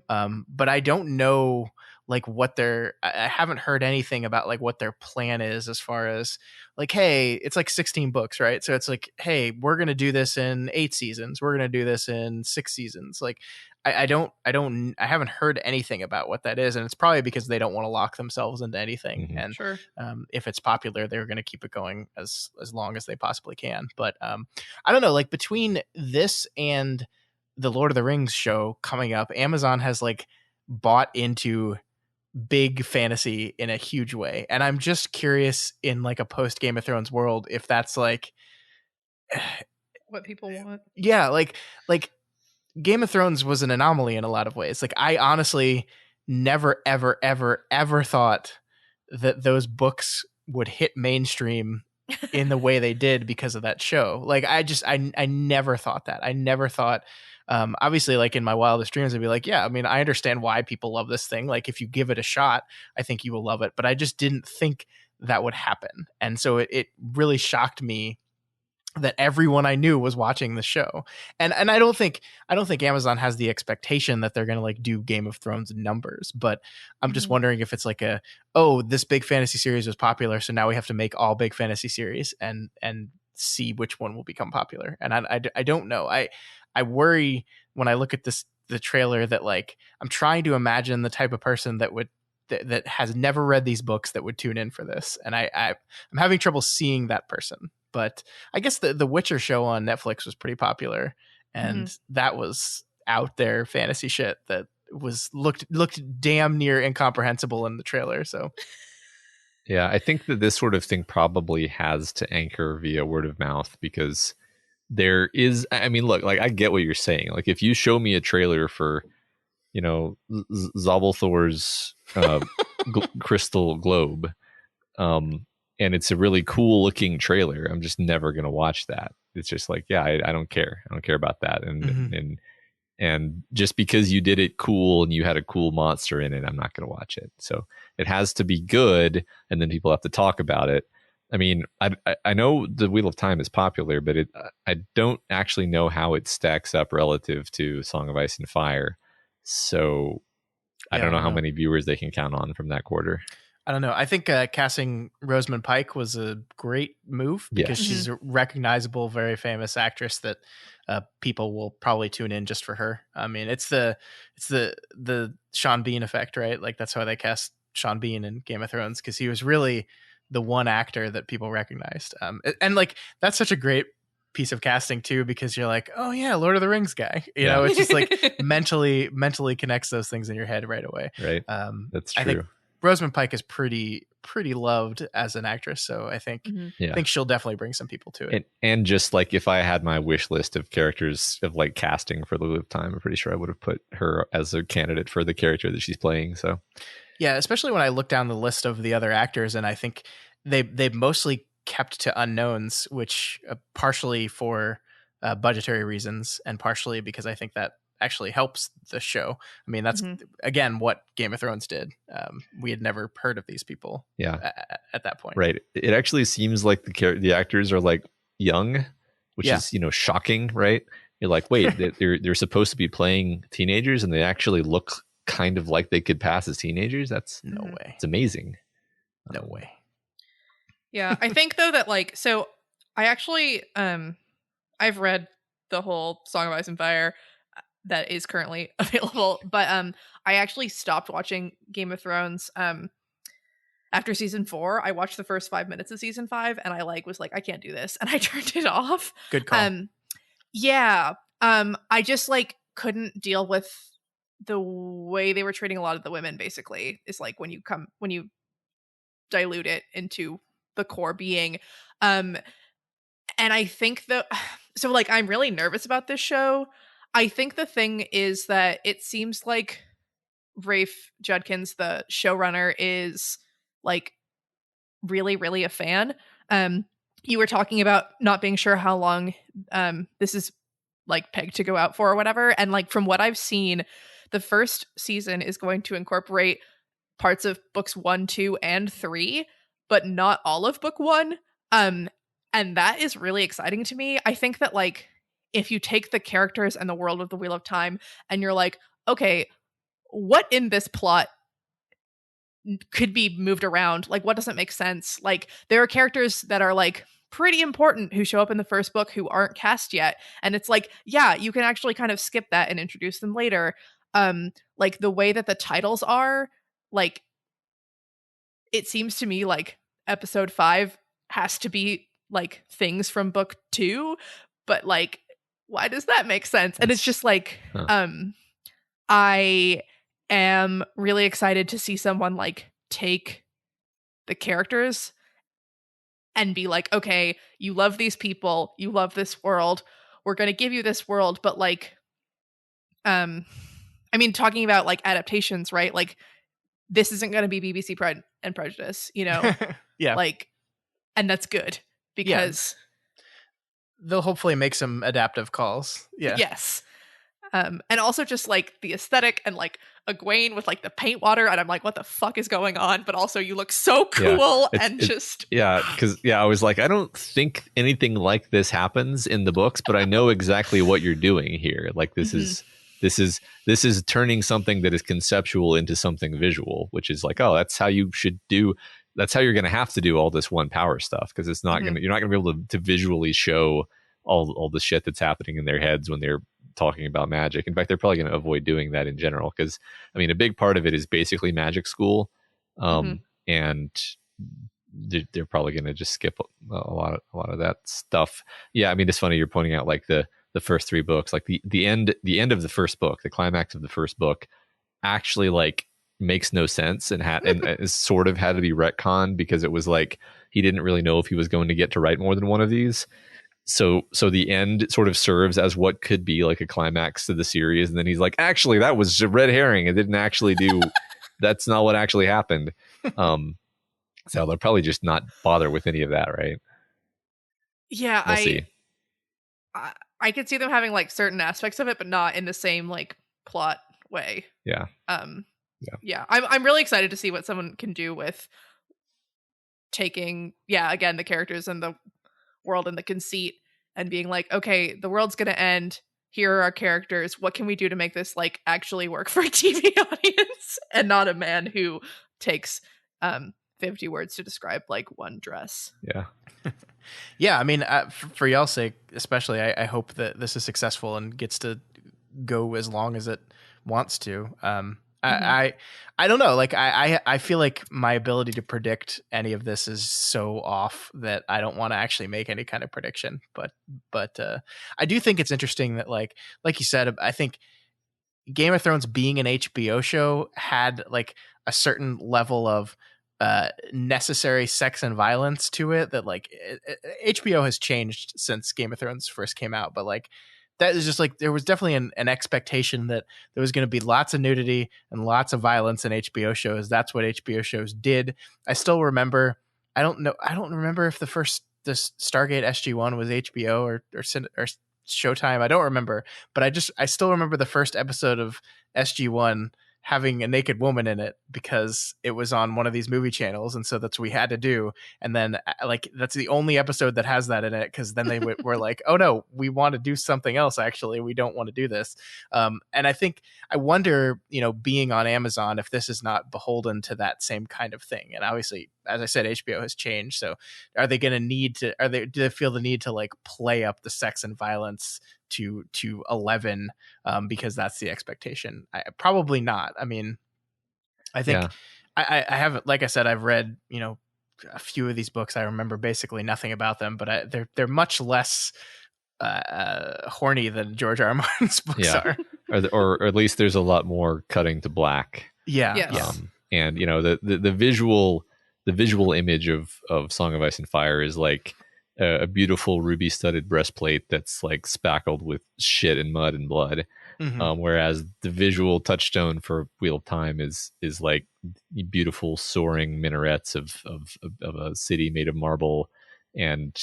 But I don't know like what I haven't heard anything about like what their plan is, as far as like, hey, it's like 16 books, right? So it's like, hey, we're going to do this in 8 seasons. We're going to do this in 6 seasons. Like, I haven't heard anything about what that is. And it's probably because they don't want to lock themselves into anything. And sure. If it's popular, they're going to keep it going as long as they possibly can. But I don't know, like between this and the Lord of the Rings show coming up, Amazon has like bought into big fantasy in a huge way. And I'm just curious, in like a post Game of Thrones world, if that's like what people want. Yeah, like Game of Thrones was an anomaly in a lot of ways. Like, I honestly never, ever, ever, ever thought that those books would hit mainstream in the way they did because of that show. Like, I never thought that. I never thought, obviously, like in my wildest dreams, I'd be like, yeah, I mean, I understand why people love this thing. Like, if you give it a shot, I think you will love it. But I just didn't think that would happen. And so it really shocked me that everyone I knew was watching the show. And I don't think Amazon has the expectation that they're going to like do Game of Thrones numbers, but I'm just wondering if it's like this big fantasy series was popular, so now we have to make all big fantasy series and see which one will become popular. And I don't know. I worry when I look at the trailer that like, I'm trying to imagine the type of person that has never read these books that would tune in for this. And I'm having trouble seeing that person. But I guess the Witcher show on Netflix was pretty popular, and that was out there fantasy shit that was looked damn near incomprehensible in the trailer. So yeah, I think that this sort of thing probably has to anchor via word of mouth, because there is, I mean, look, like I get what you're saying. Like, if you show me a trailer for, Zabelthor's Crystal Globe, and it's a really cool looking trailer, I'm just never going to watch that. It's just like, yeah, I don't care. I don't care about that. And just because you did it cool and you had a cool monster in it, I'm not going to watch it. So it has to be good, and then people have to talk about it. I mean, I know the Wheel of Time is popular, but I don't actually know how it stacks up relative to Song of Ice and Fire. So I don't know how many viewers they can count on from that quarter. I don't know. I think casting Rosamund Pike was a great move because she's a recognizable, very famous actress that people will probably tune in just for her. I mean, it's the Sean Bean effect, right? Like that's how they cast Sean Bean in Game of Thrones, because he was really the one actor that people recognized. And like that's such a great piece of casting too, because you're like, oh yeah, Lord of the Rings guy. You know, it's just like mentally connects those things in your head right away. Right. That's true. I think Rosamund Pike is pretty loved as an actress, so I think she'll definitely bring some people to it. And just like if I had my wish list of characters of like casting for the Wheel of Time, I'm pretty sure I would have put her as a candidate for the character that she's playing. So yeah, especially when I look down the list of the other actors, and I think they've mostly kept to unknowns, which partially for budgetary reasons and partially because I think that actually helps the show. I mean, that's again what Game of Thrones did. We had never heard of these people at that point. Right. It actually seems like the actors are like young, which is, shocking, right? You're like, wait, they're supposed to be playing teenagers and they actually look kind of like they could pass as teenagers. That's no way. It's amazing. No way. Yeah, I think though that like, so I actually I've read the whole Song of Ice and Fire that is currently available, but I actually stopped watching Game of Thrones after season 4. I watched the first 5 minutes of season 5 and I was like, I can't do this, and I turned it off. Good call. I just like couldn't deal with the way they were treating a lot of the women. Basically, it's like when you dilute it into the core being, and I think so like I'm really nervous about this show. I think the thing is that it seems like Rafe Judkins, the showrunner, is like really, really a fan. You were talking about not being sure how long this is like pegged to go out for or whatever. And like from what I've seen, the first season is going to incorporate parts of books 1, 2, and 3, but not all of book 1. And that is really exciting to me. I think that like if you take the characters and the world of the Wheel of Time and you're like, okay, what in this plot could be moved around? Like, what doesn't make sense? Like, there are characters that are like pretty important who show up in the first book who aren't cast yet. And it's like, yeah, you can actually kind of skip that and introduce them later. Like the way that the titles are, like, it seems to me like episode 5 has to be like things from book 2, but like, why does that make sense? And it's just like, I am really excited to see someone like take the characters and be like, okay, you love these people, you love this world, we're going to give you this world, but like, I mean, talking about like adaptations, right? Like, this isn't going to be BBC Pride and Prejudice, Yeah. Like, and that's good because they'll hopefully make some adaptive calls. Yeah. Yes. And also just like the aesthetic and like Egwene with like the paint water, and I'm like, what the fuck is going on? But also you look so cool because I was like, I don't think anything like this happens in the books, but I know exactly what you're doing here. Like this is turning something that is conceptual into something visual, which is like, oh, that's how you should do. That's how you're going to have to do all this one power stuff, because it's not you're not going to be able to visually show all the shit that's happening in their heads when they're talking about magic. In fact, they're probably going to avoid doing that in general, because I mean, a big part of it is basically magic school, and they're probably going to just skip a lot of that stuff. Yeah, I mean, it's funny you're pointing out like the first 3 books, like the end of the first book, the climax of the first book, actually like makes no sense and sort of had to be retconned, because it was like he didn't really know if he was going to get to write more than one of these. So the end sort of serves as what could be like a climax to the series, and then he's like, actually, that was a red herring. It didn't actually do. That's not what actually happened. So they'll probably just not bother with any of that, right? Yeah, we'll see. I could see them having like certain aspects of it, but not in the same like plot way. Yeah. Yeah. I'm really excited to see what someone can do with taking, again, the characters and the world and the conceit and being like, okay, the world's gonna end. Here are our characters. What can we do to make this like actually work for a TV audience and not a man who takes 50 words to describe like one dress. Yeah. Yeah, I mean, for y'all's sake, especially, I hope that this is successful and gets to go as long as it wants to. I don't know. Like, I feel like my ability to predict any of this is so off that I don't want to actually make any kind of prediction. But I do think it's interesting that, like you said, I think Game of Thrones being an HBO show had like a certain level of necessary sex and violence to it that like HBO has changed since Game of Thrones first came out, but like that is just like there was definitely an expectation that there was going to be lots of nudity and lots of violence in HBO shows. That's what HBO shows did. I still remember. I don't remember if the Stargate SG-1 was HBO or Showtime. I don't remember, but I still remember the first episode of SG-1 having a naked woman in it because it was on one of these movie channels, and so that's what we had to do. And then like that's the only episode that has that in it, because then they were like, oh no, we want to do something else. Actually, we don't want to do this. And I wonder, being on Amazon, if this is not beholden to that same kind of thing. And obviously, as I said, HBO has changed. So are they going to need to? Do they feel the need to like play up the sex and violence to 11 because that's the expectation? Probably not. I mean, I think I haven't, like I said, I've read a few of these books. I remember basically nothing about them, but they're much less horny than George R. R. Martin's books are. or at least there's a lot more cutting to black. Yes. And the visual image of Song of Ice and Fire is like a beautiful ruby studded breastplate that's like spackled with shit and mud and blood. Mm-hmm. Whereas the visual touchstone for Wheel of Time is like beautiful soaring minarets of a city made of marble and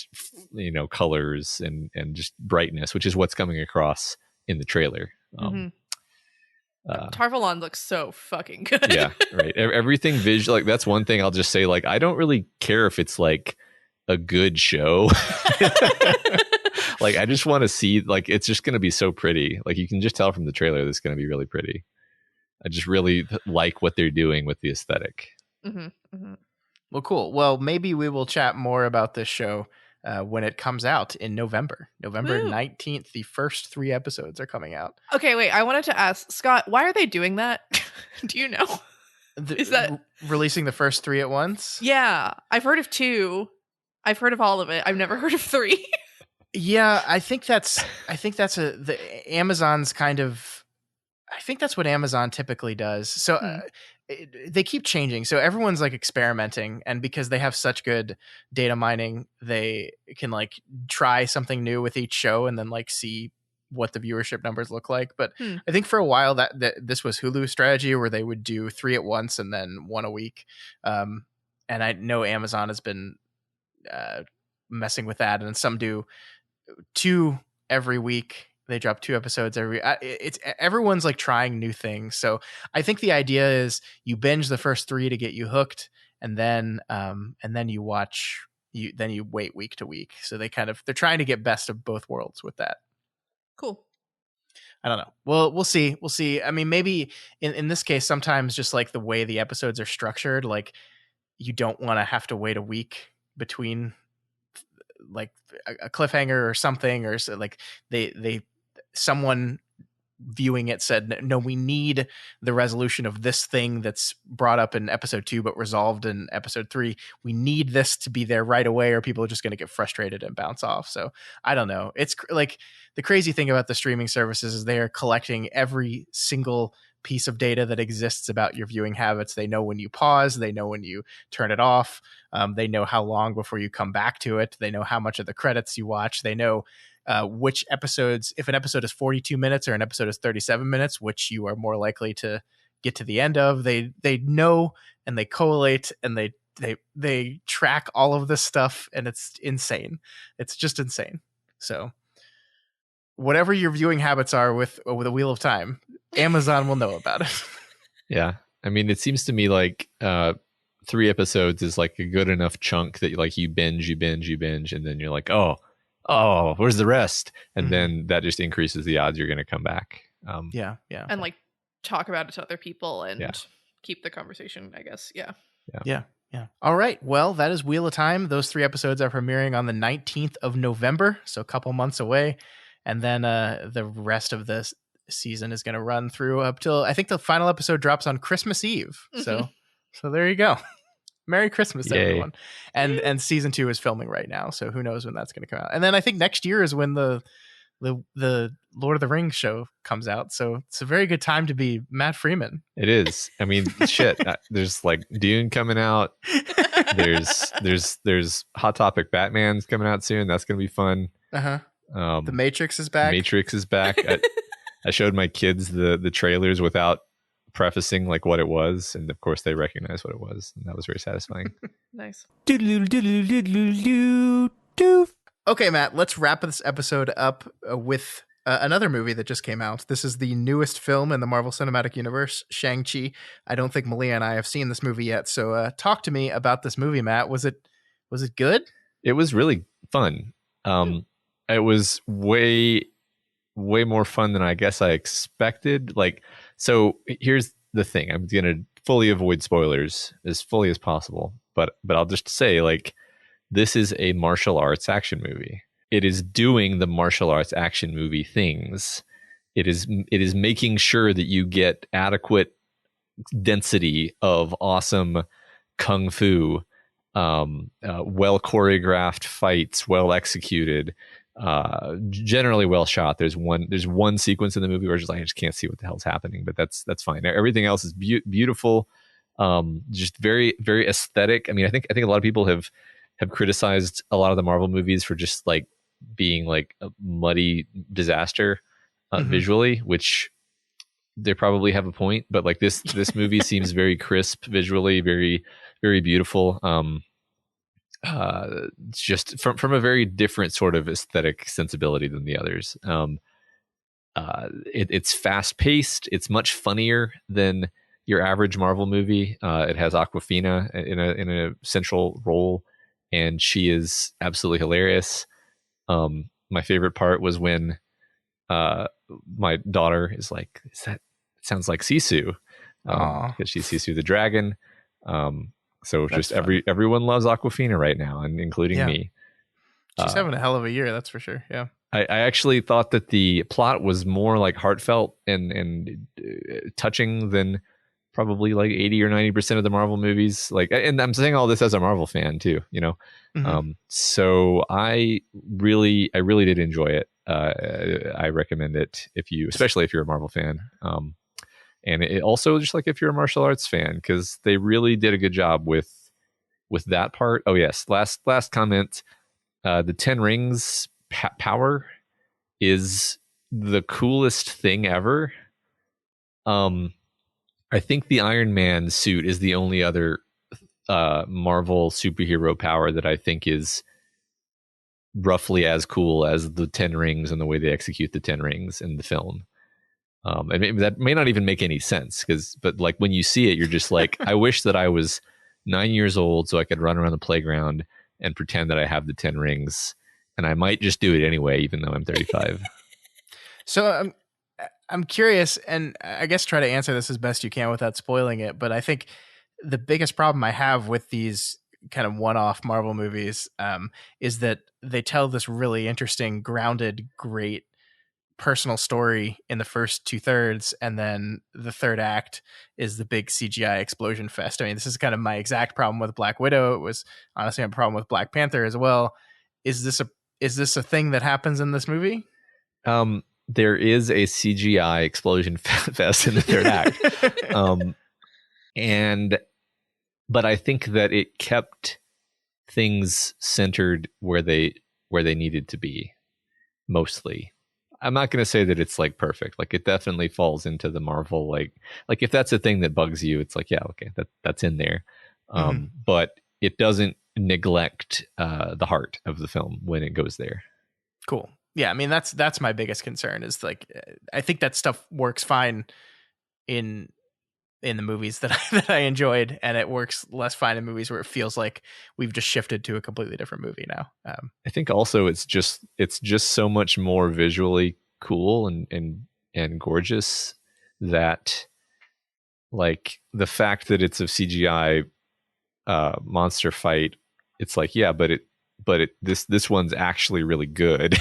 colors and just brightness, which is what's coming across in the trailer. Tarvalon looks so fucking good. Yeah, right. Everything visual, like that's one thing I'll just say. Like I don't really care if it's like a good show. Like I just want to see, like it's just going to be so pretty. Like you can just tell from the trailer that's going to be really pretty. I just really like what they're doing with the aesthetic. Mm-hmm, mm-hmm. Well, cool. Well, maybe we will chat more about this show when it comes out in November 19th. The first 3 episodes are coming out. Okay, wait, I wanted to ask Scott, why are they doing that? Do you know? Is that releasing the first 3 at once? Yeah, I've heard of 2. I've heard of all of it. I've never heard of 3. Yeah, I think that's the Amazon's kind of. I think that's what Amazon typically does. So they keep changing. So everyone's like experimenting, and because they have such good data mining, they can like try something new with each show and then like see what the viewership numbers look like. But I think for a while that this was Hulu's strategy, where they would do 3 at once and then 1 a week. And I know Amazon has been messing with that, and some do 2 every week. They drop 2 episodes every. It's everyone's like trying new things. So I think the idea is you binge the first 3 to get you hooked, and then you watch. Then you wait week to week. So they're trying to get best of both worlds with that. Cool. I don't know. Well, we'll see. We'll see. I mean, maybe in this case, sometimes just like the way the episodes are structured, like you don't want to have to wait a week between like a cliffhanger or something, or so like someone viewing it said, no, we need the resolution of this thing that's brought up in episode 2 but resolved in episode 3. We need this to be there right away, or people are just going to get frustrated and bounce off. So I don't know. It's like the crazy thing about the streaming services is they are collecting every single piece of data that exists about your viewing habits. They know when you pause, they know when you turn it off, they know how long before you come back to it, they know how much of the credits you watch, they know which episodes, if an episode is 42 minutes or an episode is 37 minutes, which you are more likely to get to the end of. They know, and they collate, and they track all of this stuff, and it's insane. It's just insane. So whatever your viewing habits are with a Wheel of Time, Amazon will know about it. Yeah. I mean, it seems to me like 3 episodes is like a good enough chunk that like you binge, and then you're like, oh, where's the rest? And then that just increases the odds you're going to come back. Yeah. And like talk about it to other people and keep the conversation, I guess. Yeah. All right. Well, that is Wheel of Time. Those 3 episodes are premiering on the 19th of November, so a couple months away. And then the rest of this season is going to run through up till, I think the final episode drops on Christmas Eve. So there you go. Merry Christmas, everyone. And season 2 is filming right now, so who knows when that's going to come out. And then I think next year is when the Lord of the Rings show comes out, so it's a very good time to be Matt Freeman. It is. I mean, shit. There's like Dune coming out. There's Hot Topic Batman's coming out soon. That's going to be fun. The Matrix is back. I showed my kids the trailers without prefacing like what it was, and of course they recognized what it was, and that was very satisfying. Nice. Okay, Matt, let's wrap this episode up with another movie that just came out. This is the newest film in the Marvel Cinematic Universe, Shang-Chi. I don't think Malia and I have seen this movie yet, so talk to me about this movie, Matt. Was it good? It was really fun. It was way more fun than I guess I expected. Like, so here's the thing. I'm going to fully avoid spoilers as fully as possible, but I'll just say, like, this is a martial arts action movie. It is doing the martial arts action movie things. It is making sure that you get adequate density of awesome kung fu, well choreographed fights, well executed, generally well shot. There's one sequence in the movie where it's just like, I just can't see what the hell's happening, but that's fine. Everything else is beautiful, just very, very aesthetic. I mean, I think a lot of people have criticized a lot of the Marvel movies for just like being like a muddy disaster visually, which they probably have a point, but like this movie seems very crisp visually, very, very beautiful. Just from a very different sort of aesthetic sensibility than the others. It's fast paced. It's much funnier than your average Marvel movie. It has Awkwafina in a central role, and she is absolutely hilarious. My favorite part was when my daughter is like, it sounds like Sisu, because she's Sisu the dragon. So that's just fun. Everyone loves Awkwafina right now, and including me. She's having a hell of a year, that's for sure. Yeah. I actually thought that the plot was more like heartfelt and touching than probably like 80 or 90% of the Marvel movies. Like, and I'm saying all this as a Marvel fan too, you know? So I really did enjoy it. I recommend it especially if you're a Marvel fan. And it also, just like if you're a martial arts fan, because they really did a good job with that part. Oh yes, last comment. The 10 Rings power is the coolest thing ever. I think the Iron Man suit is the only other Marvel superhero power that I think is roughly as cool as the 10 Rings and the way they execute the 10 Rings in the film. And that may not even make any sense, but like when you see it, you're just like, I wish that I was 9 years old so I could run around the playground and pretend that I have the 10 rings, and I might just do it anyway, even though I'm 35. So I'm curious, and I guess try to answer this as best you can without spoiling it. But I think the biggest problem I have with these kind of one-off Marvel movies is that they tell this really interesting, grounded, great personal story in the first 2/3, and then the third act is the big CGI explosion fest. I mean, this is kind of my exact problem with Black Widow. It was honestly a problem with Black Panther as well. Is this a thing that happens in this movie? There is a CGI explosion fest in the third act. But I think that it kept things centered where they needed to be, mostly. I'm not going to say that it's like perfect. Like, it definitely falls into the Marvel, like if that's a thing that bugs you, it's like, yeah, okay, that's in there. But it doesn't neglect the heart of the film when it goes there. Cool. Yeah, I mean, that's my biggest concern is, like, I think that stuff works fine in in the movies that that I enjoyed, and it works less fine in movies where it feels like we've just shifted to a completely different movie now. I think also it's just so much more visually cool and gorgeous that, like, the fact that it's a CGI monster fight, it's like, yeah, but this one's actually really good.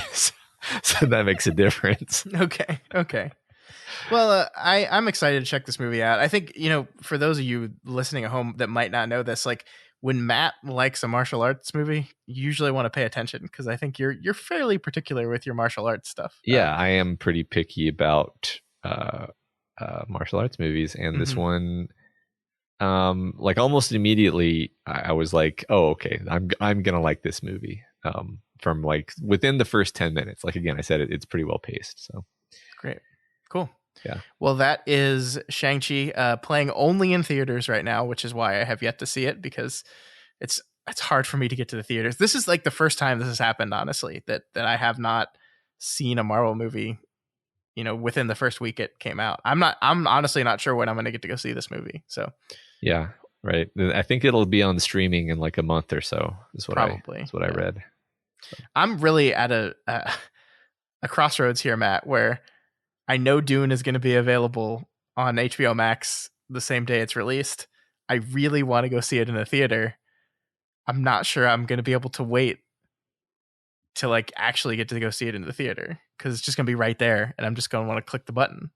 So that makes a difference. Okay. Well, I'm excited to check this movie out. I think, for those of you listening at home that might not know this, like, when Matt likes a martial arts movie, you usually want to pay attention, because I think you're fairly particular with your martial arts stuff. Yeah, I am pretty picky about martial arts movies, and this one, like, almost immediately I was like, oh, okay, I'm gonna like this movie. From like within the first 10 minutes. Like, again, I said it's pretty well paced. So great, cool. Yeah. Well, that is Shang-Chi, playing only in theaters right now, which is why I have yet to see it, because it's hard for me to get to the theaters. This is like the first time this has happened, honestly, that I have not seen a Marvel movie, within the first week it came out. I'm honestly not sure when I'm going to get to go see this movie. So yeah, right. I think it'll be on streaming in like a month or so. Is what I read. So. I'm really at a crossroads here, Matt, where I know Dune is going to be available on HBO Max the same day it's released. I really want to go see it in the theater. I'm not sure I'm going to be able to wait to like actually get to go see it in the theater, because it's just going to be right there, and I'm just going to want to click the button.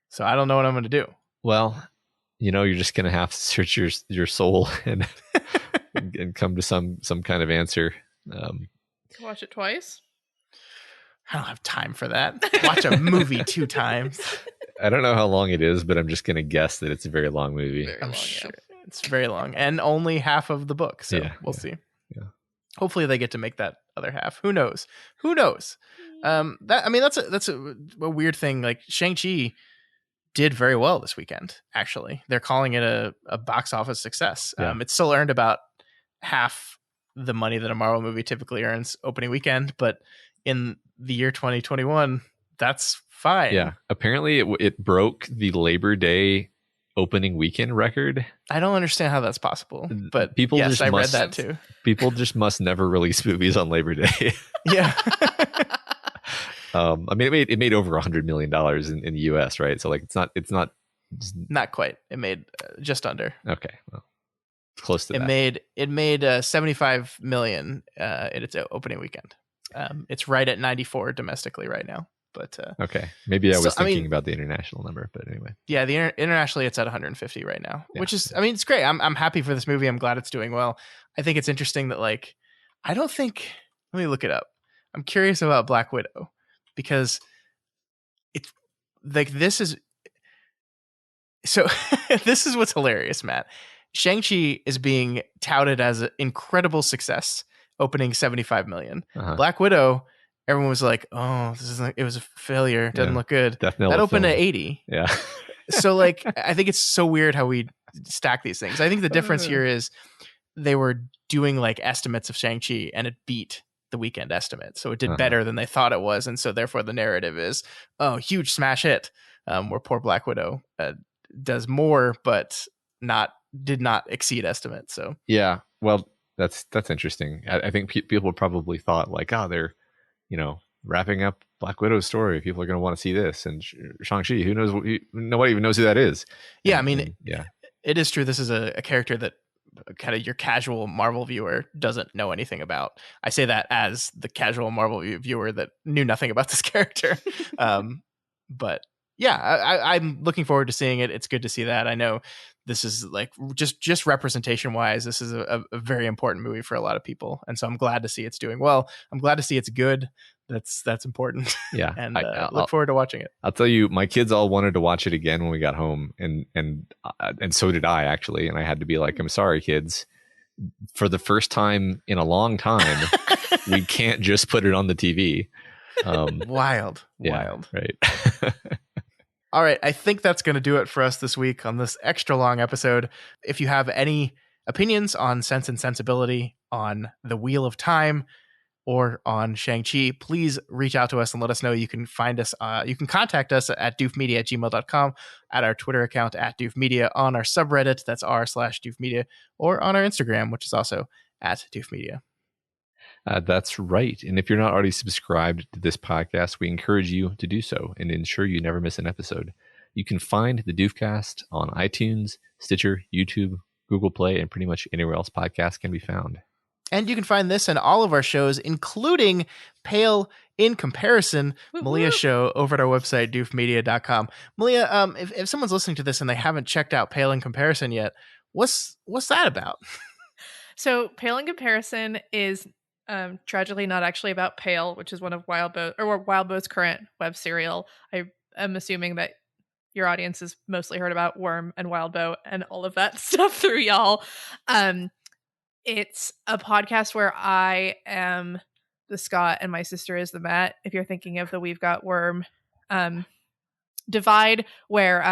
So I don't know what I'm going to do. Well, you're just going to have to search your soul and and come to some kind of answer. Watch it twice. I don't have time for that. Watch a movie 2 times. I don't know how long it is, but I'm just going to guess that it's a very long movie. Very long, sure it's very long, and only half of the book. So we'll see. Yeah. Hopefully they get to make that other half. Who knows? That's a weird thing. Like, Shang-Chi did very well this weekend. Actually, they're calling it a box office success. Yeah. It still earned about half the money that a Marvel movie typically earns opening weekend, but in the year 2021, that's fine. Yeah. Apparently it broke the Labor Day opening weekend record. I don't understand how that's possible, but people yes, I read that too. People just must never release movies on Labor Day. Yeah. It made over $100 million in the US, right? So like, it's not quite. It made just under. Okay. Well, close to that. It made 75 million in its opening weekend. It's right at 94 domestically right now. But okay, maybe I was thinking about the international number, but anyway. Yeah, the internationally it's at 150 right now, which is, it's great. I'm happy for this movie. I'm glad it's doing well. I think it's interesting that, like, let me look it up. I'm curious about Black Widow, because it's like, this is what's hilarious, Matt. Shang-Chi is being touted as an incredible success, opening 75 million. Black Widow, everyone was like, oh, it was a failure. Doesn't look good. That opened at 80. Yeah. So, like, I think it's so weird how we stack these things. I think the difference here is they were doing like estimates of Shang-Chi, and it beat the weekend estimate. So it did better than they thought it was. And so therefore the narrative is, oh, huge smash hit, where poor Black Widow does more, but did not exceed estimates. So yeah, well, that's interesting. I think people probably thought like, oh, they're wrapping up Black Widow's story. People are going to want to see this. And Shang-Chi, who knows? Nobody even knows who that is. Yeah, it is true. This is a character that kind of your casual Marvel viewer doesn't know anything about. I say that as the casual Marvel viewer that knew nothing about this character. But yeah, I'm looking forward to seeing it. It's good to see that. I know this is like just representation wise, this is a very important movie for a lot of people. And so I'm glad to see it's doing well. I'm glad to see it's good. That's important. Yeah. And look forward to watching it. I'll tell you, my kids all wanted to watch it again when we got home, and so did I, actually. And I had to be like, I'm sorry, kids. For the first time in a long time, we can't just put it on the TV. Wild. Right. All right, I think that's going to do it for us this week on this extra long episode. If you have any opinions on Sense and Sensibility, on The Wheel of Time, or on Shang-Chi, please reach out to us and let us know. You can find us, you can contact us at doofmedia@gmail.com, at our Twitter account at doofmedia, on our subreddit, that's r/doofmedia, or on our Instagram, which is also at doofmedia. That's right. And if you're not already subscribed to this podcast, we encourage you to do so and ensure you never miss an episode. You can find the Doofcast on iTunes, Stitcher, YouTube, Google Play, and pretty much anywhere else podcasts can be found. And you can find this and all of our shows, including Pale in Comparison, Malia's show, over at our website, doofmedia.com. Malia, if someone's listening to this and they haven't checked out Pale in Comparison yet, what's that about? So Pale in Comparison is tragically not actually about Pale, which is one of Wildbow's current web serial. I am assuming that your audience has mostly heard about Worm and Wildbow and all of that stuff through y'all. It's a podcast where I am the Scott and my sister is the Matt. If you're thinking of the We've Got Worm divide, where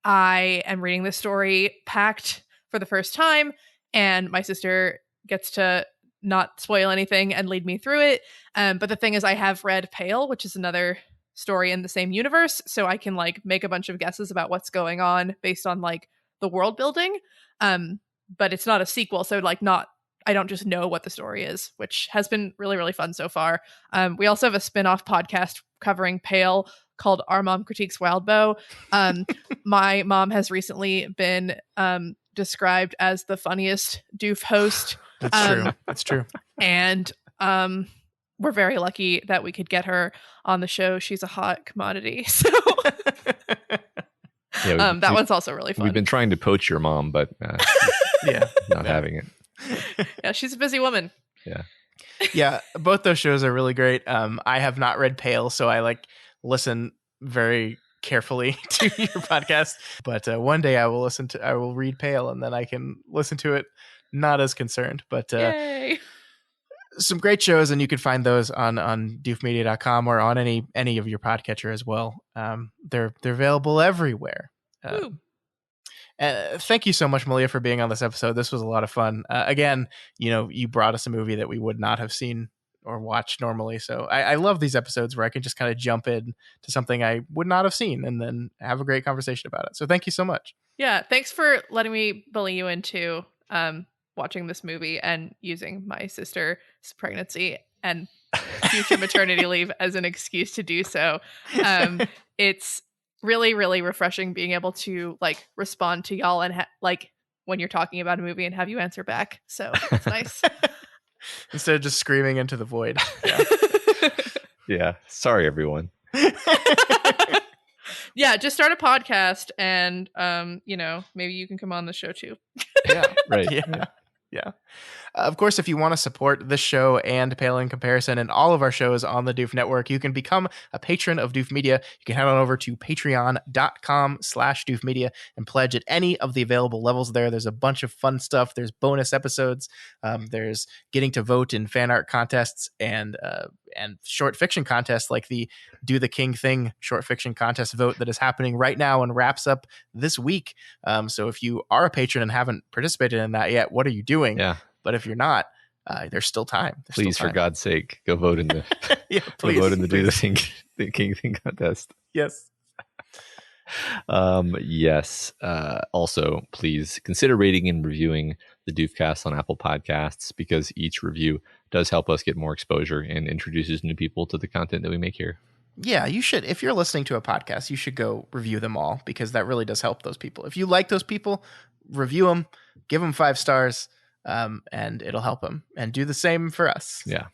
I am reading the story Pact for the first time, and my sister gets to not spoil anything and lead me through it. But the thing is, I have read Pale, which is another story in the same universe, so I can like make a bunch of guesses about what's going on based on like the world building. But it's not a sequel, so like I don't just know what the story is, which has been really, really fun so far. We also have a spin-off podcast covering Pale called Our Mom Critiques Wildbow. My mom has recently been described as the funniest Doof host. That's true. And we're very lucky that we could get her on the show. She's a hot commodity. So yeah, that one's also really fun. We've been trying to poach your mom, but not having it. Yeah, she's a busy woman. Yeah, both those shows are really great. I have not read Pale, so I like listen very carefully to your podcast. But one day I will read Pale, and then I can listen to it not as concerned. But Yay. Some great shows, and you can find those on doofmedia.com or on any of your podcatcher as well. They're available everywhere. Thank you so much, Malia, for being on this episode. This was a lot of fun. Again, you brought us a movie that we would not have seen or watched normally. So I love these episodes where I can just kind of jump in to something I would not have seen and then have a great conversation about it. So thank you so much. Yeah, thanks for letting me bully you into watching this movie and using my sister's pregnancy and future maternity leave as an excuse to do so. It's really, really refreshing being able to like respond to y'all and like when you're talking about a movie and have you answer back. So it's nice. Instead of just screaming into the void. Yeah. Sorry, everyone. Yeah, just start a podcast and maybe you can come on the show too. Yeah, right. Yeah. Of course, if you want to support this show and Pale in Comparison and all of our shows on the Doof Network, you can become a patron of Doof Media. You can head on over to patreon.com/Doof Media and pledge at any of the available levels there. There's a bunch of fun stuff. There's bonus episodes. There's getting to vote in fan art contests and short fiction contests like the Do the King Thing short fiction contest vote that is happening right now and wraps up this week. So if you are a patron and haven't participated in that yet, what are you doing? Yeah. But if you're not, there's still time. Please, for God's sake, go vote in the please, go vote in the Do the King Thing contest. Yes. Yes. Also, please consider rating and reviewing the Doofcast on Apple Podcasts, because each review does help us get more exposure and introduces new people to the content that we make here. Yeah, you should. If you're listening to a podcast, you should go review them all, because that really does help those people. If you like those people, review them, give them 5 stars. And it'll help them, and do the same for us. Yeah.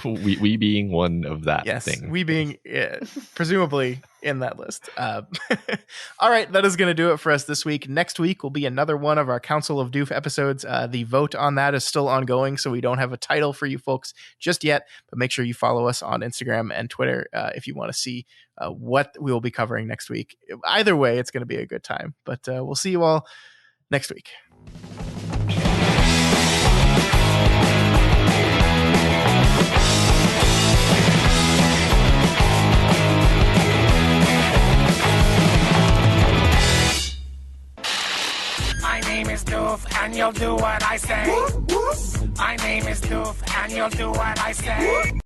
we being one of that thing. We being presumably in that list. All right. That is going to do it for us this week. Next week will be another one of our Council of Doof episodes. The vote on that is still ongoing, so we don't have a title for you folks just yet, but make sure you follow us on Instagram and Twitter if you want to see what we will be covering next week. Either way, it's going to be a good time, but we'll see you all next week. My name is Doof. Doof, and you'll do what I say. My name is Doof, and you'll do what I say.